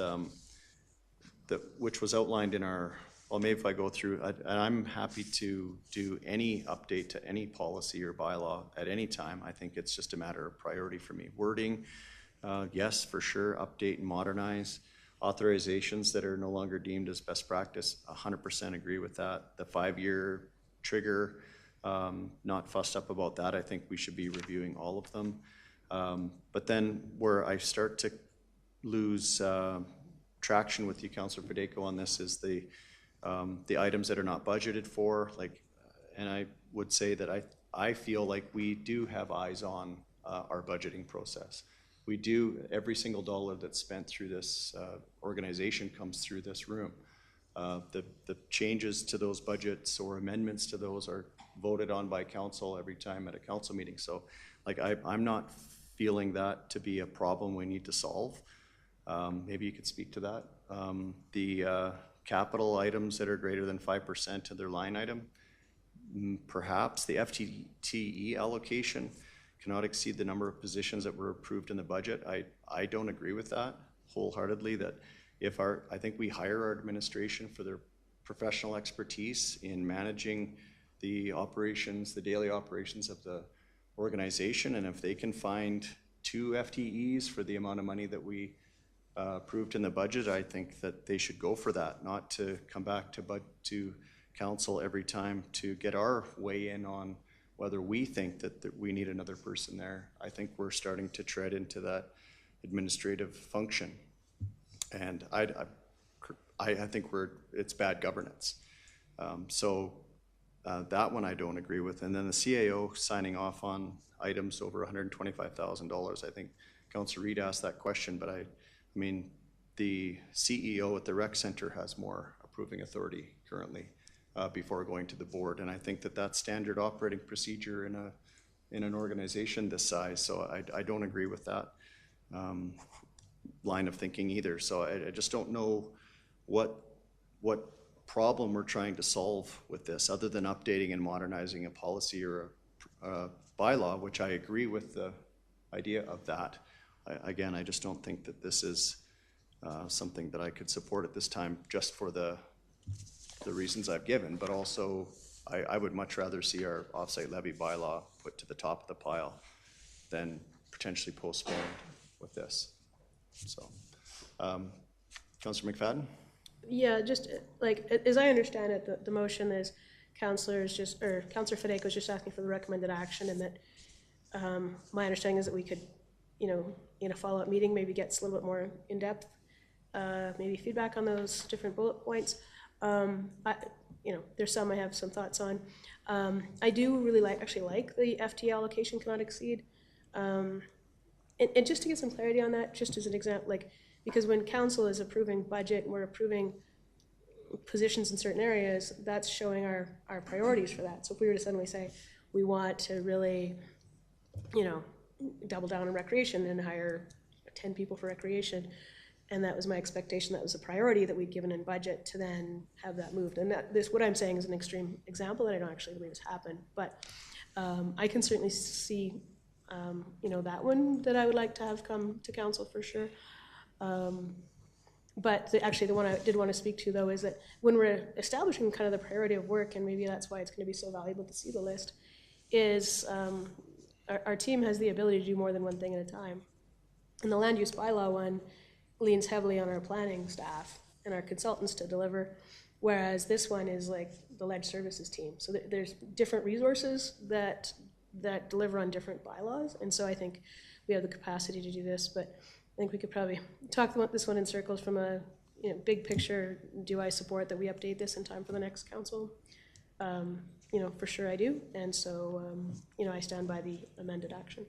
which was outlined in our, well, maybe if I go through, and I'm happy to do any update to any policy or bylaw at any time. I think it's just a matter of priority for me. Wording, yes, for sure, update and modernize. authorizations that are no longer deemed as best practice, 100% agree with that. The 5-year trigger, not fussed up about that. I think we should be reviewing all of them. But then where I start to lose traction with you, Councillor Federico, on this is the items that are not budgeted for, like, and I would say that I feel like we do have eyes on our budgeting process. We do, every single dollar that's spent through this organization comes through this room. The changes to those budgets or amendments to those are voted on by council every time at a council meeting. So like I'm not feeling that to be a problem we need to solve. Maybe you could speak to that. The capital items that are greater than 5% of their line item, perhaps the FTE allocation cannot exceed the number of positions that were approved in the budget. I don't agree with that wholeheartedly, that if I think we hire our administration for their professional expertise in managing the operations, the daily operations of the organization, and if they can find 2 FTEs for the amount of money that we approved in the budget, I think that they should go for that, not to come back to council every time to get our weigh in on whether we think that we need another person there. I think we're starting to tread into that administrative function. And I think it's bad governance. That one I don't agree with. And then the CAO signing off on items over $125,000. I think Councillor Reid asked that question, but I mean, the CEO at the rec center has more approving authority currently before going to the board. And I think that that's standard operating procedure in an organization this size. So I don't agree with that line of thinking either. So I just don't know what problem we're trying to solve with this, other than updating and modernizing a policy or a bylaw, which I agree with the idea of that. Again, I just don't think that this is something that I could support at this time, just for the reasons I've given, but also I would much rather see our offsite levy bylaw put to the top of the pile than potentially postponed with this. So, Councillor McFadden? Yeah, just like, as I understand it, the motion is Councillor Federico is just asking for the recommended action, and that my understanding is that we could, in a follow-up meeting, maybe get a little bit more in-depth, maybe feedback on those different bullet points. There's some I have some thoughts on. I do really like the FTE allocation cannot exceed. And just to get some clarity on that, just as an example, because when council is approving budget and we're approving positions in certain areas, that's showing our priorities for that. So if we were to suddenly say, we want to really, double down on recreation and hire 10 people for recreation, and that was my expectation, that was a priority that we'd given in budget, to then have that moved. And what I'm saying is an extreme example that I don't actually believe has happened, but I can certainly see, that one that I would like to have come to council for sure. But the one I did want to speak to, though, is that when we're establishing kind of the priority of work, and maybe that's why it's going to be so valuable to see the list, is our team has the ability to do more than one thing at a time. And the land use bylaw one leans heavily on our planning staff and our consultants to deliver, whereas this one is like the ledge services team. So there's different resources that deliver on different bylaws, and so I think we have the capacity to do this, but I think we could probably talk about this one in circles from a big picture. Do I support that we update this in time for the next council? For sure I do, and so I stand by the amended action.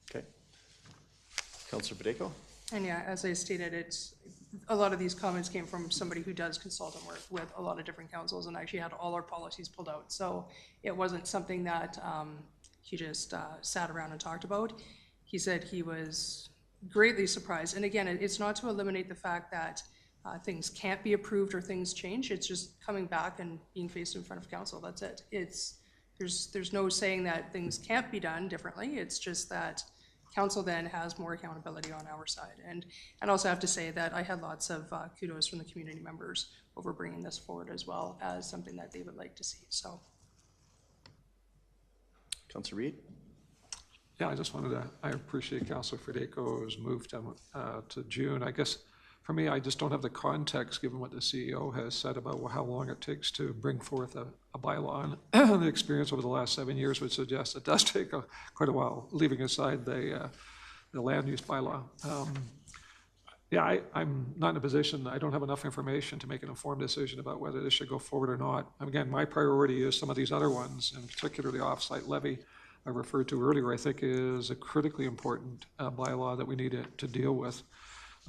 Okay. Councillor Federico? And yeah, as I stated, a lot of these comments came from somebody who does consultant work with a lot of different councils and actually had all our policies pulled out. So it wasn't something that he just sat around and talked about. He said he was greatly surprised. And again, it's not to eliminate the fact that things can't be approved or things change. It's just coming back and being faced in front of council. That's it. There's no saying that things can't be done differently. It's just that council then has more accountability on our side. And also have to say that I had lots of kudos from the community members over bringing this forward, as well as something that they would like to see. So. Councillor Reid? Yeah, I appreciate Councillor Federico's move to June. I guess for me, I just don't have the context, given what the CEO has said about how long it takes to bring forth a bylaw. And the experience over the last 7 years would suggest it does take quite a while, leaving aside the land use bylaw. Yeah, I'm not in a position, I don't have enough information to make an informed decision about whether this should go forward or not. Again, my priority is some of these other ones, in particular the offsite levy I referred to earlier, I think is a critically important bylaw that we need to deal with.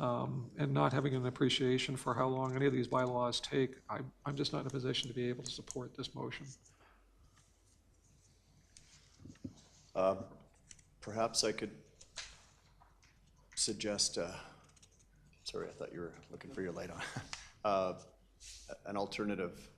And not having an appreciation for how long any of these bylaws take, I'm just not in a position to be able to support this motion. Perhaps I could suggest, sorry, I thought you were looking for your light on, an alternative.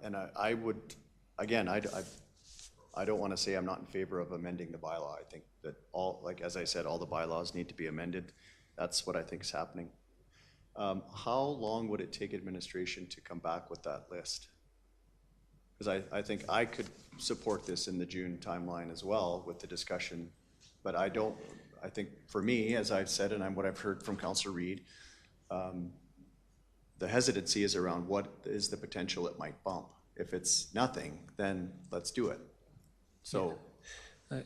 And I would, again, I don't want to say I'm not in favor of amending the bylaw. I think that all, like, as I said, all the bylaws need to be amended. That's what I think is happening. How long would it take administration to come back with that list? Because I think I could support this in the June timeline as well with the discussion, but I think for me, as I've said, and what I've heard from Councillor Reid, the hesitancy is around what is the potential it might bump. If it's nothing, then let's do it. So.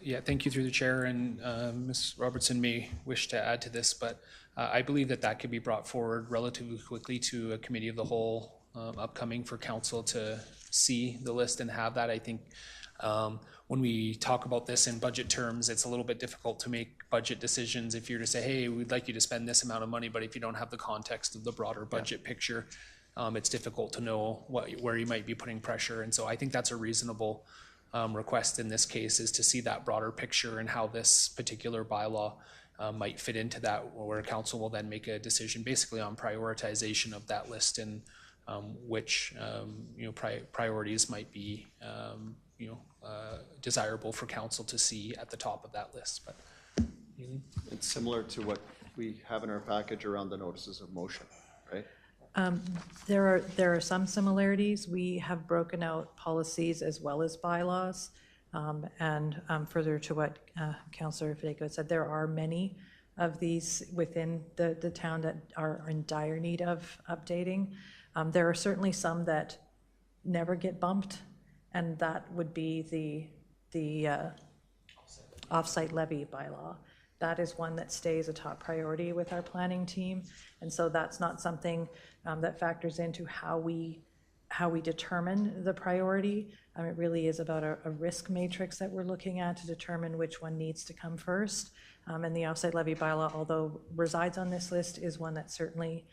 Yeah, thank you through the chair, and Ms. Robertson may wish to add to this, but I believe that could be brought forward relatively quickly to a committee of the whole upcoming for council to see the list and have that. I think when we talk about this in budget terms, it's a little bit difficult to make budget decisions if you're to say, hey, we'd like you to spend this amount of money, but if you don't have the context of the broader budget picture, it's difficult to know where you might be putting pressure. And so I think that's a reasonable request in this case, is to see that broader picture and how this particular bylaw might fit into that, where council will then make a decision basically on prioritization of that list and which priorities might be desirable for council to see at the top of that list. But it's similar to what we have in our package around the notices of motion, right? There are some similarities. We have broken out policies as well as bylaws. And further to what Councillor Federico said, there are many of these within the town that are in dire need of updating. There are certainly some that never get bumped, and that would be the offsite levy bylaw. That is one that stays a top priority with our planning team. And so that's not something that factors into how we determine the priority. It really is about a risk matrix that we're looking at to determine which one needs to come first. And the offsite levy bylaw, although resides on this list, is one that certainly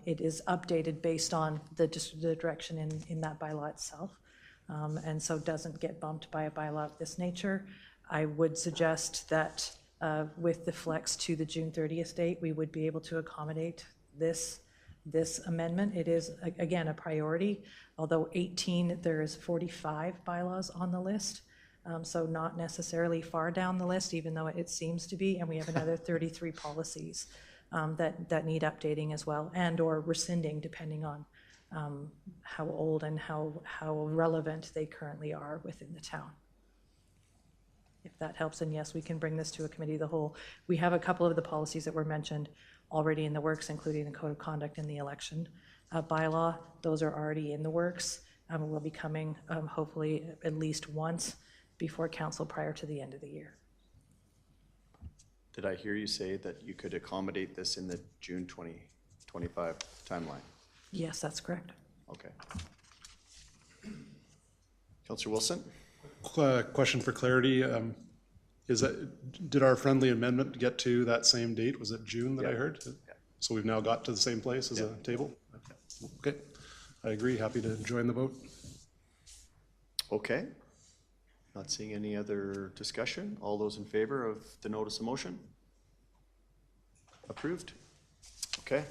it is updated based on the direction in that bylaw itself. And so doesn't get bumped by a bylaw of this nature. I would suggest that with the flex to the June 30th date, we would be able to accommodate this amendment. It is, again, a priority. Although 18, there's 45 bylaws on the list, so not necessarily far down the list, even though it seems to be, and we have another 33 policies that need updating as well, and or rescinding, depending on how old and how relevant they currently are within the town. If that helps, and yes, we can bring this to a committee of the whole. We have a couple of the policies that were mentioned already in the works, including the code of conduct and the election bylaw. Those are already in the works. Will be coming hopefully at least once before council prior to the end of the year. Did I hear you say that you could accommodate this in the June 2025 timeline? Yes, that's correct. Okay. Councillor Wilson? Question for clarity. Did our friendly amendment get to that same date? Was it June that I heard? Yeah. So we've now got to the same place as a table? Okay. I agree. Happy to join the vote. Okay. Not seeing any other discussion. All those in favor of the notice of motion? Approved. Okay.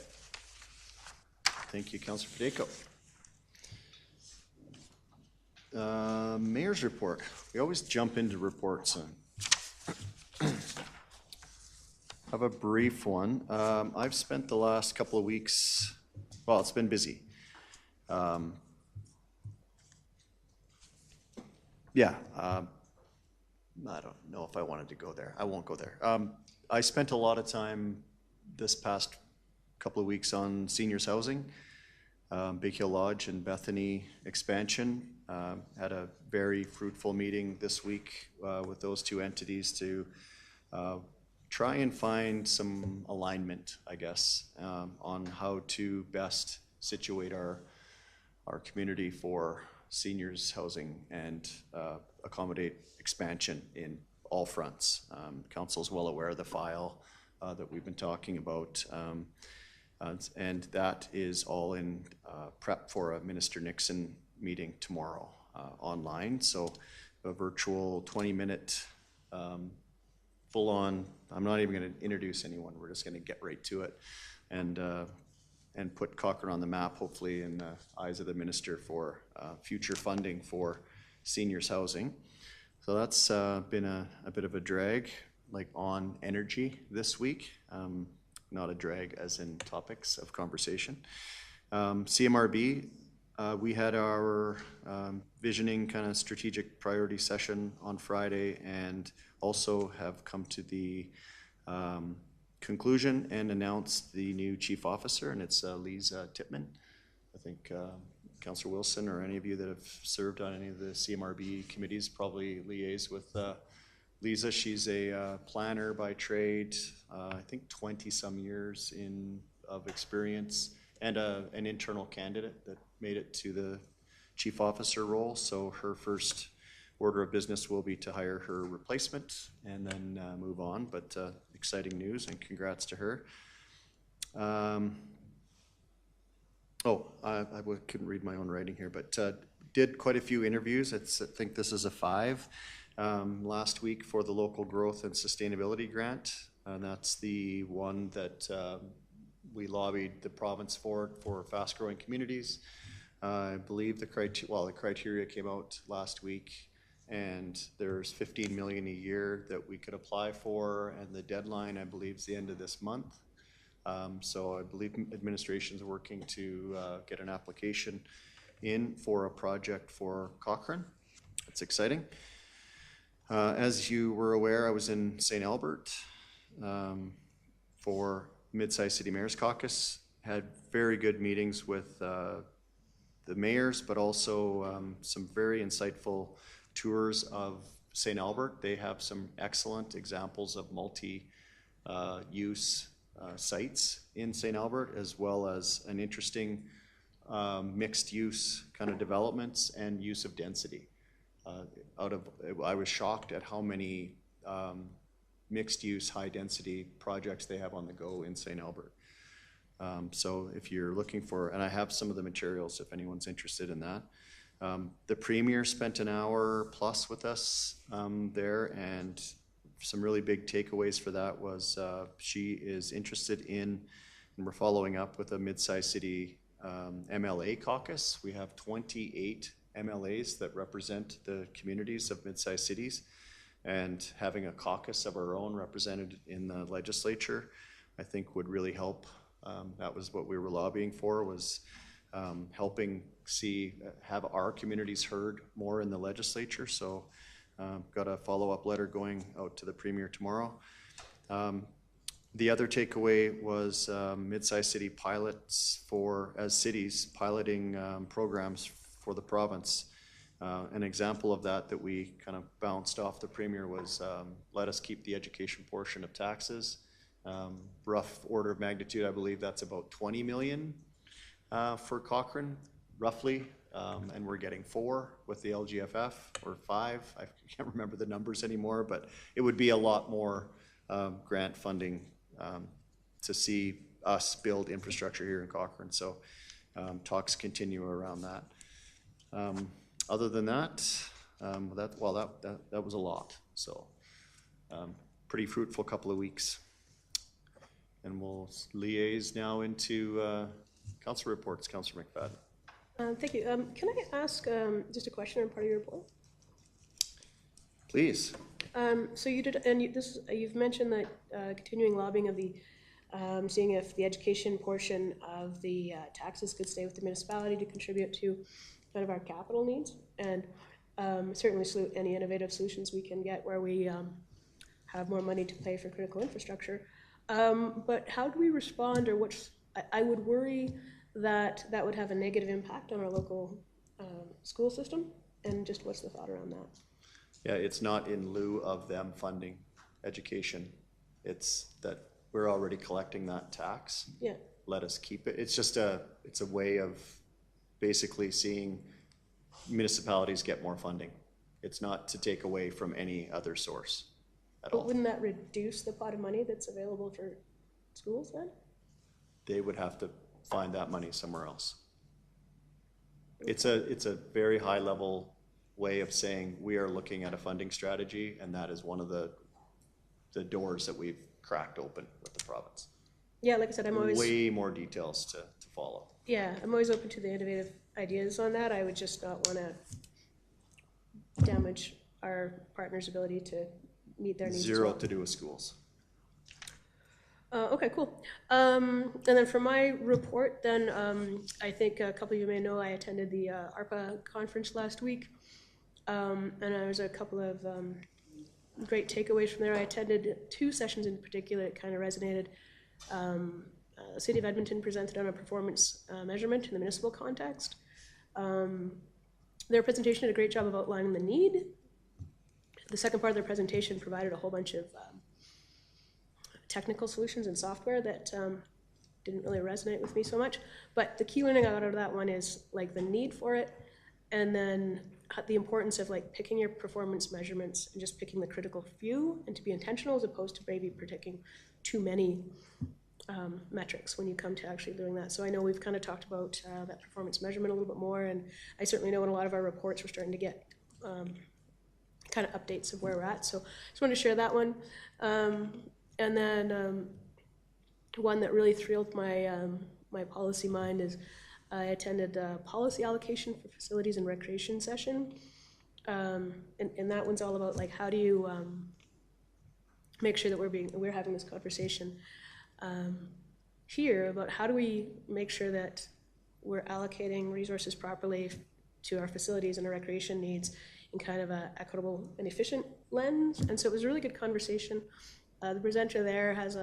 Thank you, Councillor Federico. Mayor's report. We always jump into reports. I have a brief one. I've spent the last couple of weeks, well, it's been busy. I don't know if I wanted to go there. I won't go there. I spent a lot of time this past couple of weeks on seniors housing, Big Hill Lodge and Bethany expansion. Had a very fruitful meeting this week with those two entities to try and find some alignment, I guess, on how to best situate our community for seniors housing and accommodate expansion in all fronts. Council's well aware of the file that we've been talking about, and that is all in prep for a Minister Nixon meeting tomorrow online. So a virtual 20-minute full-on, I'm not even going to introduce anyone, we're just going to get right to it and put Cochrane on the map, hopefully in the eyes of the minister for future funding for seniors housing. So that's been a bit of a drag, like on energy this week, not a drag as in topics of conversation. CMRB, we had our visioning kind of strategic priority session on Friday, and also have come to the conclusion and announced the new chief officer, and it's Lisa Tippmann. I think Councillor Wilson or any of you that have served on any of the CMRB committees probably liaise with Lisa. She's a planner by trade, I think 20-some years of experience, and an internal candidate that made it to the chief officer role. So her first order of business will be to hire her replacement and then move on, but exciting news and congrats to her. I couldn't read my own writing here, but did quite a few interviews. I think this is a 5 last week for the Local Growth and Sustainability Grant, and that's the one that we lobbied the province for fast-growing communities. I believe the criteria came out last week, and there's $15 million a year that we could apply for, and the deadline, I believe, is the end of this month. So I believe administration's working to get an application in for a project for Cochrane. It's exciting. As you were aware, I was in St. Albert for Mid-Sized City Mayors Caucus. Had very good meetings with the mayors, but also some very insightful tours of St. Albert. They have some excellent examples of multi-use sites in St. Albert, as well as an interesting mixed-use kind of developments and use of density. I was shocked at how many mixed-use, high-density projects they have on the go in St. Albert. So if you're looking for, and I have some of the materials if anyone's interested in that. The Premier spent an hour plus with us there, and some really big takeaways for that was she is interested in, and we're following up with a mid-sized city MLA caucus. We have 28 MLAs that represent the communities of mid-sized cities, and having a caucus of our own represented in the legislature, I think would really help. That was what we were lobbying for, was helping have our communities heard more in the legislature. So got a follow-up letter going out to the Premier tomorrow. The other takeaway was mid-sized city pilots as cities piloting programs for the province. An example of that we kind of bounced off the Premier was let us keep the education portion of taxes. Rough order of magnitude, I believe that's about 20 million for Cochrane, roughly. And we're getting 4 with the LGFF, or 5. I can't remember the numbers anymore, but it would be a lot more grant funding to see us build infrastructure here in Cochrane. So talks continue around that. Other than that, that was a lot. So pretty fruitful couple of weeks. And we'll liaise now into council reports. Councillor McFadden. Thank you. Can I ask just a question on part of your report? Please. So you did, and you've mentioned that continuing lobbying of the, seeing if the education portion of the taxes could stay with the municipality to contribute to kind of our capital needs, and certainly any innovative solutions we can get where we have more money to pay for critical infrastructure. But how do we respond, or what's I would worry that that would have a negative impact on our local school system, and just what's the thought around that? Yeah, it's not in lieu of them funding education. It's that we're already collecting that tax. Yeah, Let us keep it. It's a way of basically seeing municipalities get more funding. It's not to take away from any other source at but all. wouldn't that reduce the pot of money that's available for schools then? They would have to find that money somewhere else. It's a very high level way of saying we are looking at a funding strategy, and that is one of the doors that we've cracked open with the province. Yeah, like I said, I'm always, Way more details to follow. yeah, I'm always open to the innovative ideas on that. I would just not want to damage our partners' ability to meet their needs as Zero well. to do with schools. Okay, cool. And then for my report, then, I think a couple of you may know I attended the ARPA conference last week. And there was a couple of great takeaways from there. I attended 2 sessions in particular that kind of resonated. The City of Edmonton presented on a performance measurement in the municipal context. Their presentation did a great job of outlining the need. The second part of their presentation provided a whole bunch of technical solutions and software that didn't really resonate with me so much. But the key learning I got out of that one is like the need for it, and then the importance of like picking your performance measurements and just picking the critical few, and to be intentional as opposed to maybe picking too many metrics when you come to actually doing that. So I know we've kind of talked about that performance measurement a little bit more, and I certainly know in a lot of our reports we're starting to get kind of updates of where we're at. So just wanted to share that one. And then one that really thrilled my my policy mind is I attended a policy allocation for facilities and recreation session. And that one's all about like how do you make sure that we're having this conversation here about how do we make sure that we're allocating resources properly to our facilities and our recreation needs in kind of a equitable and efficient lens. And so it was a really good conversation. The presenter there has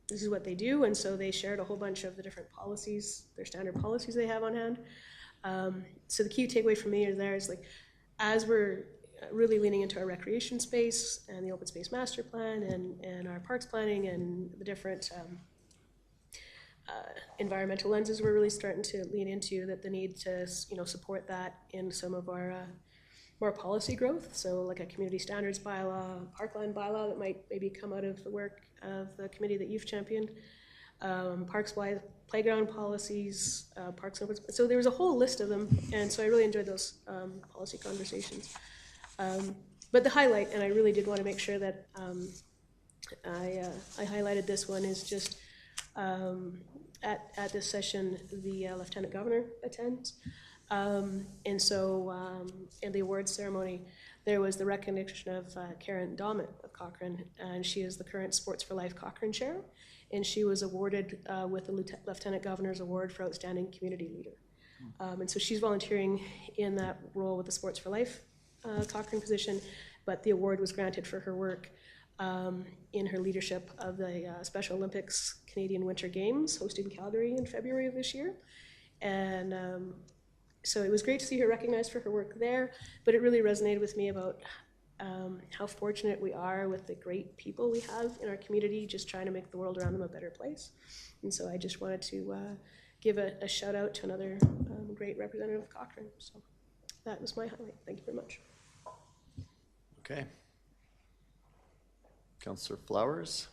this is what they do, and so they shared a whole bunch of the different policies, their standard policies they have on hand. So the key takeaway for me is like, as we're really leaning into our recreation space and the open space master plan and our parks planning and the different environmental lenses we're really starting to lean into, that the need to support that in some of our more policy growth, so like a community standards bylaw, parkland bylaw that might maybe come out of the work of the committee that you've championed, parks playground policies, parks and open space. So there was a whole list of them, and so I really enjoyed those policy conversations. But the highlight, and I really did want to make sure that I highlighted this one, is just at this session the Lieutenant Governor attends. And so in the awards ceremony, there was the recognition of Karen Dahmet of Cochrane, and she is the current Sports for Life Cochrane Chair, and she was awarded with the Lieutenant Governor's Award for Outstanding Community Leader. And so she's volunteering in that role with the Sports for Life Cochrane position, but the award was granted for her work in her leadership of the Special Olympics Canadian Winter Games hosted in Calgary in February of this year. And so it was great to see her recognized for her work there, but it really resonated with me about how fortunate we are with the great people we have in our community, just trying to make the world around them a better place. And so I just wanted to give a shout out to another great representative of Cochrane. So that was my highlight. Thank you very much. Okay. Councillor Flowers?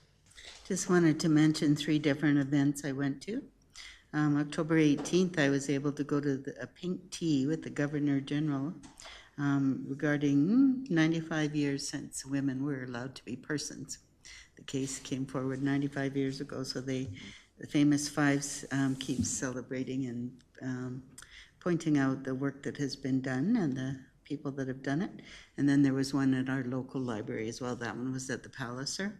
Just wanted to mention 3 different events I went to. October 18th, I was able to go to a pink tea with the Governor General regarding 95 years since women were allowed to be persons. The case came forward 95 years ago, so the famous Fives keeps celebrating and pointing out the work that has been done and the people that have done it. And then there was one at our local library as well. That one was at the Palliser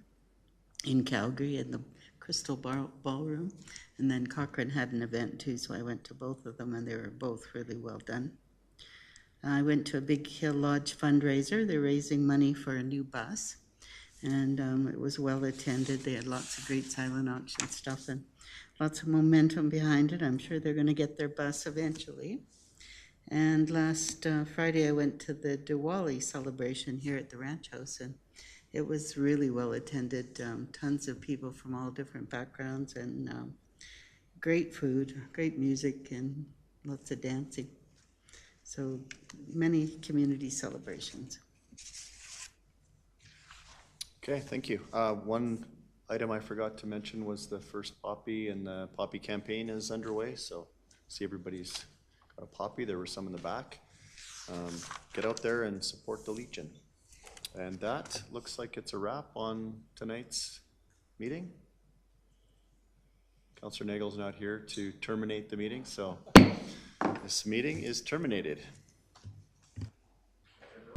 in Calgary in the Crystal Ballroom. And then Cochrane had an event too, so I went to both of them, and they were both really well done. I went to a Big Hill Lodge fundraiser. They're raising money for a new bus, and it was well attended. They had lots of great silent auction stuff, and lots of momentum behind it. I'm sure they're going to get their bus eventually. And last Friday, I went to the Diwali celebration here at the Ranch House, and it was really well attended. Tons of people from all different backgrounds, and great food, great music, and lots of dancing. So many community celebrations. Okay, thank you. One item I forgot to mention was the first poppy, and the poppy campaign is underway, so see everybody's got a poppy. There were some in the back. Get out there and support the Legion. And that looks like it's a wrap on tonight's meeting. Councillor Nagel's not here to terminate the meeting, so this meeting is terminated.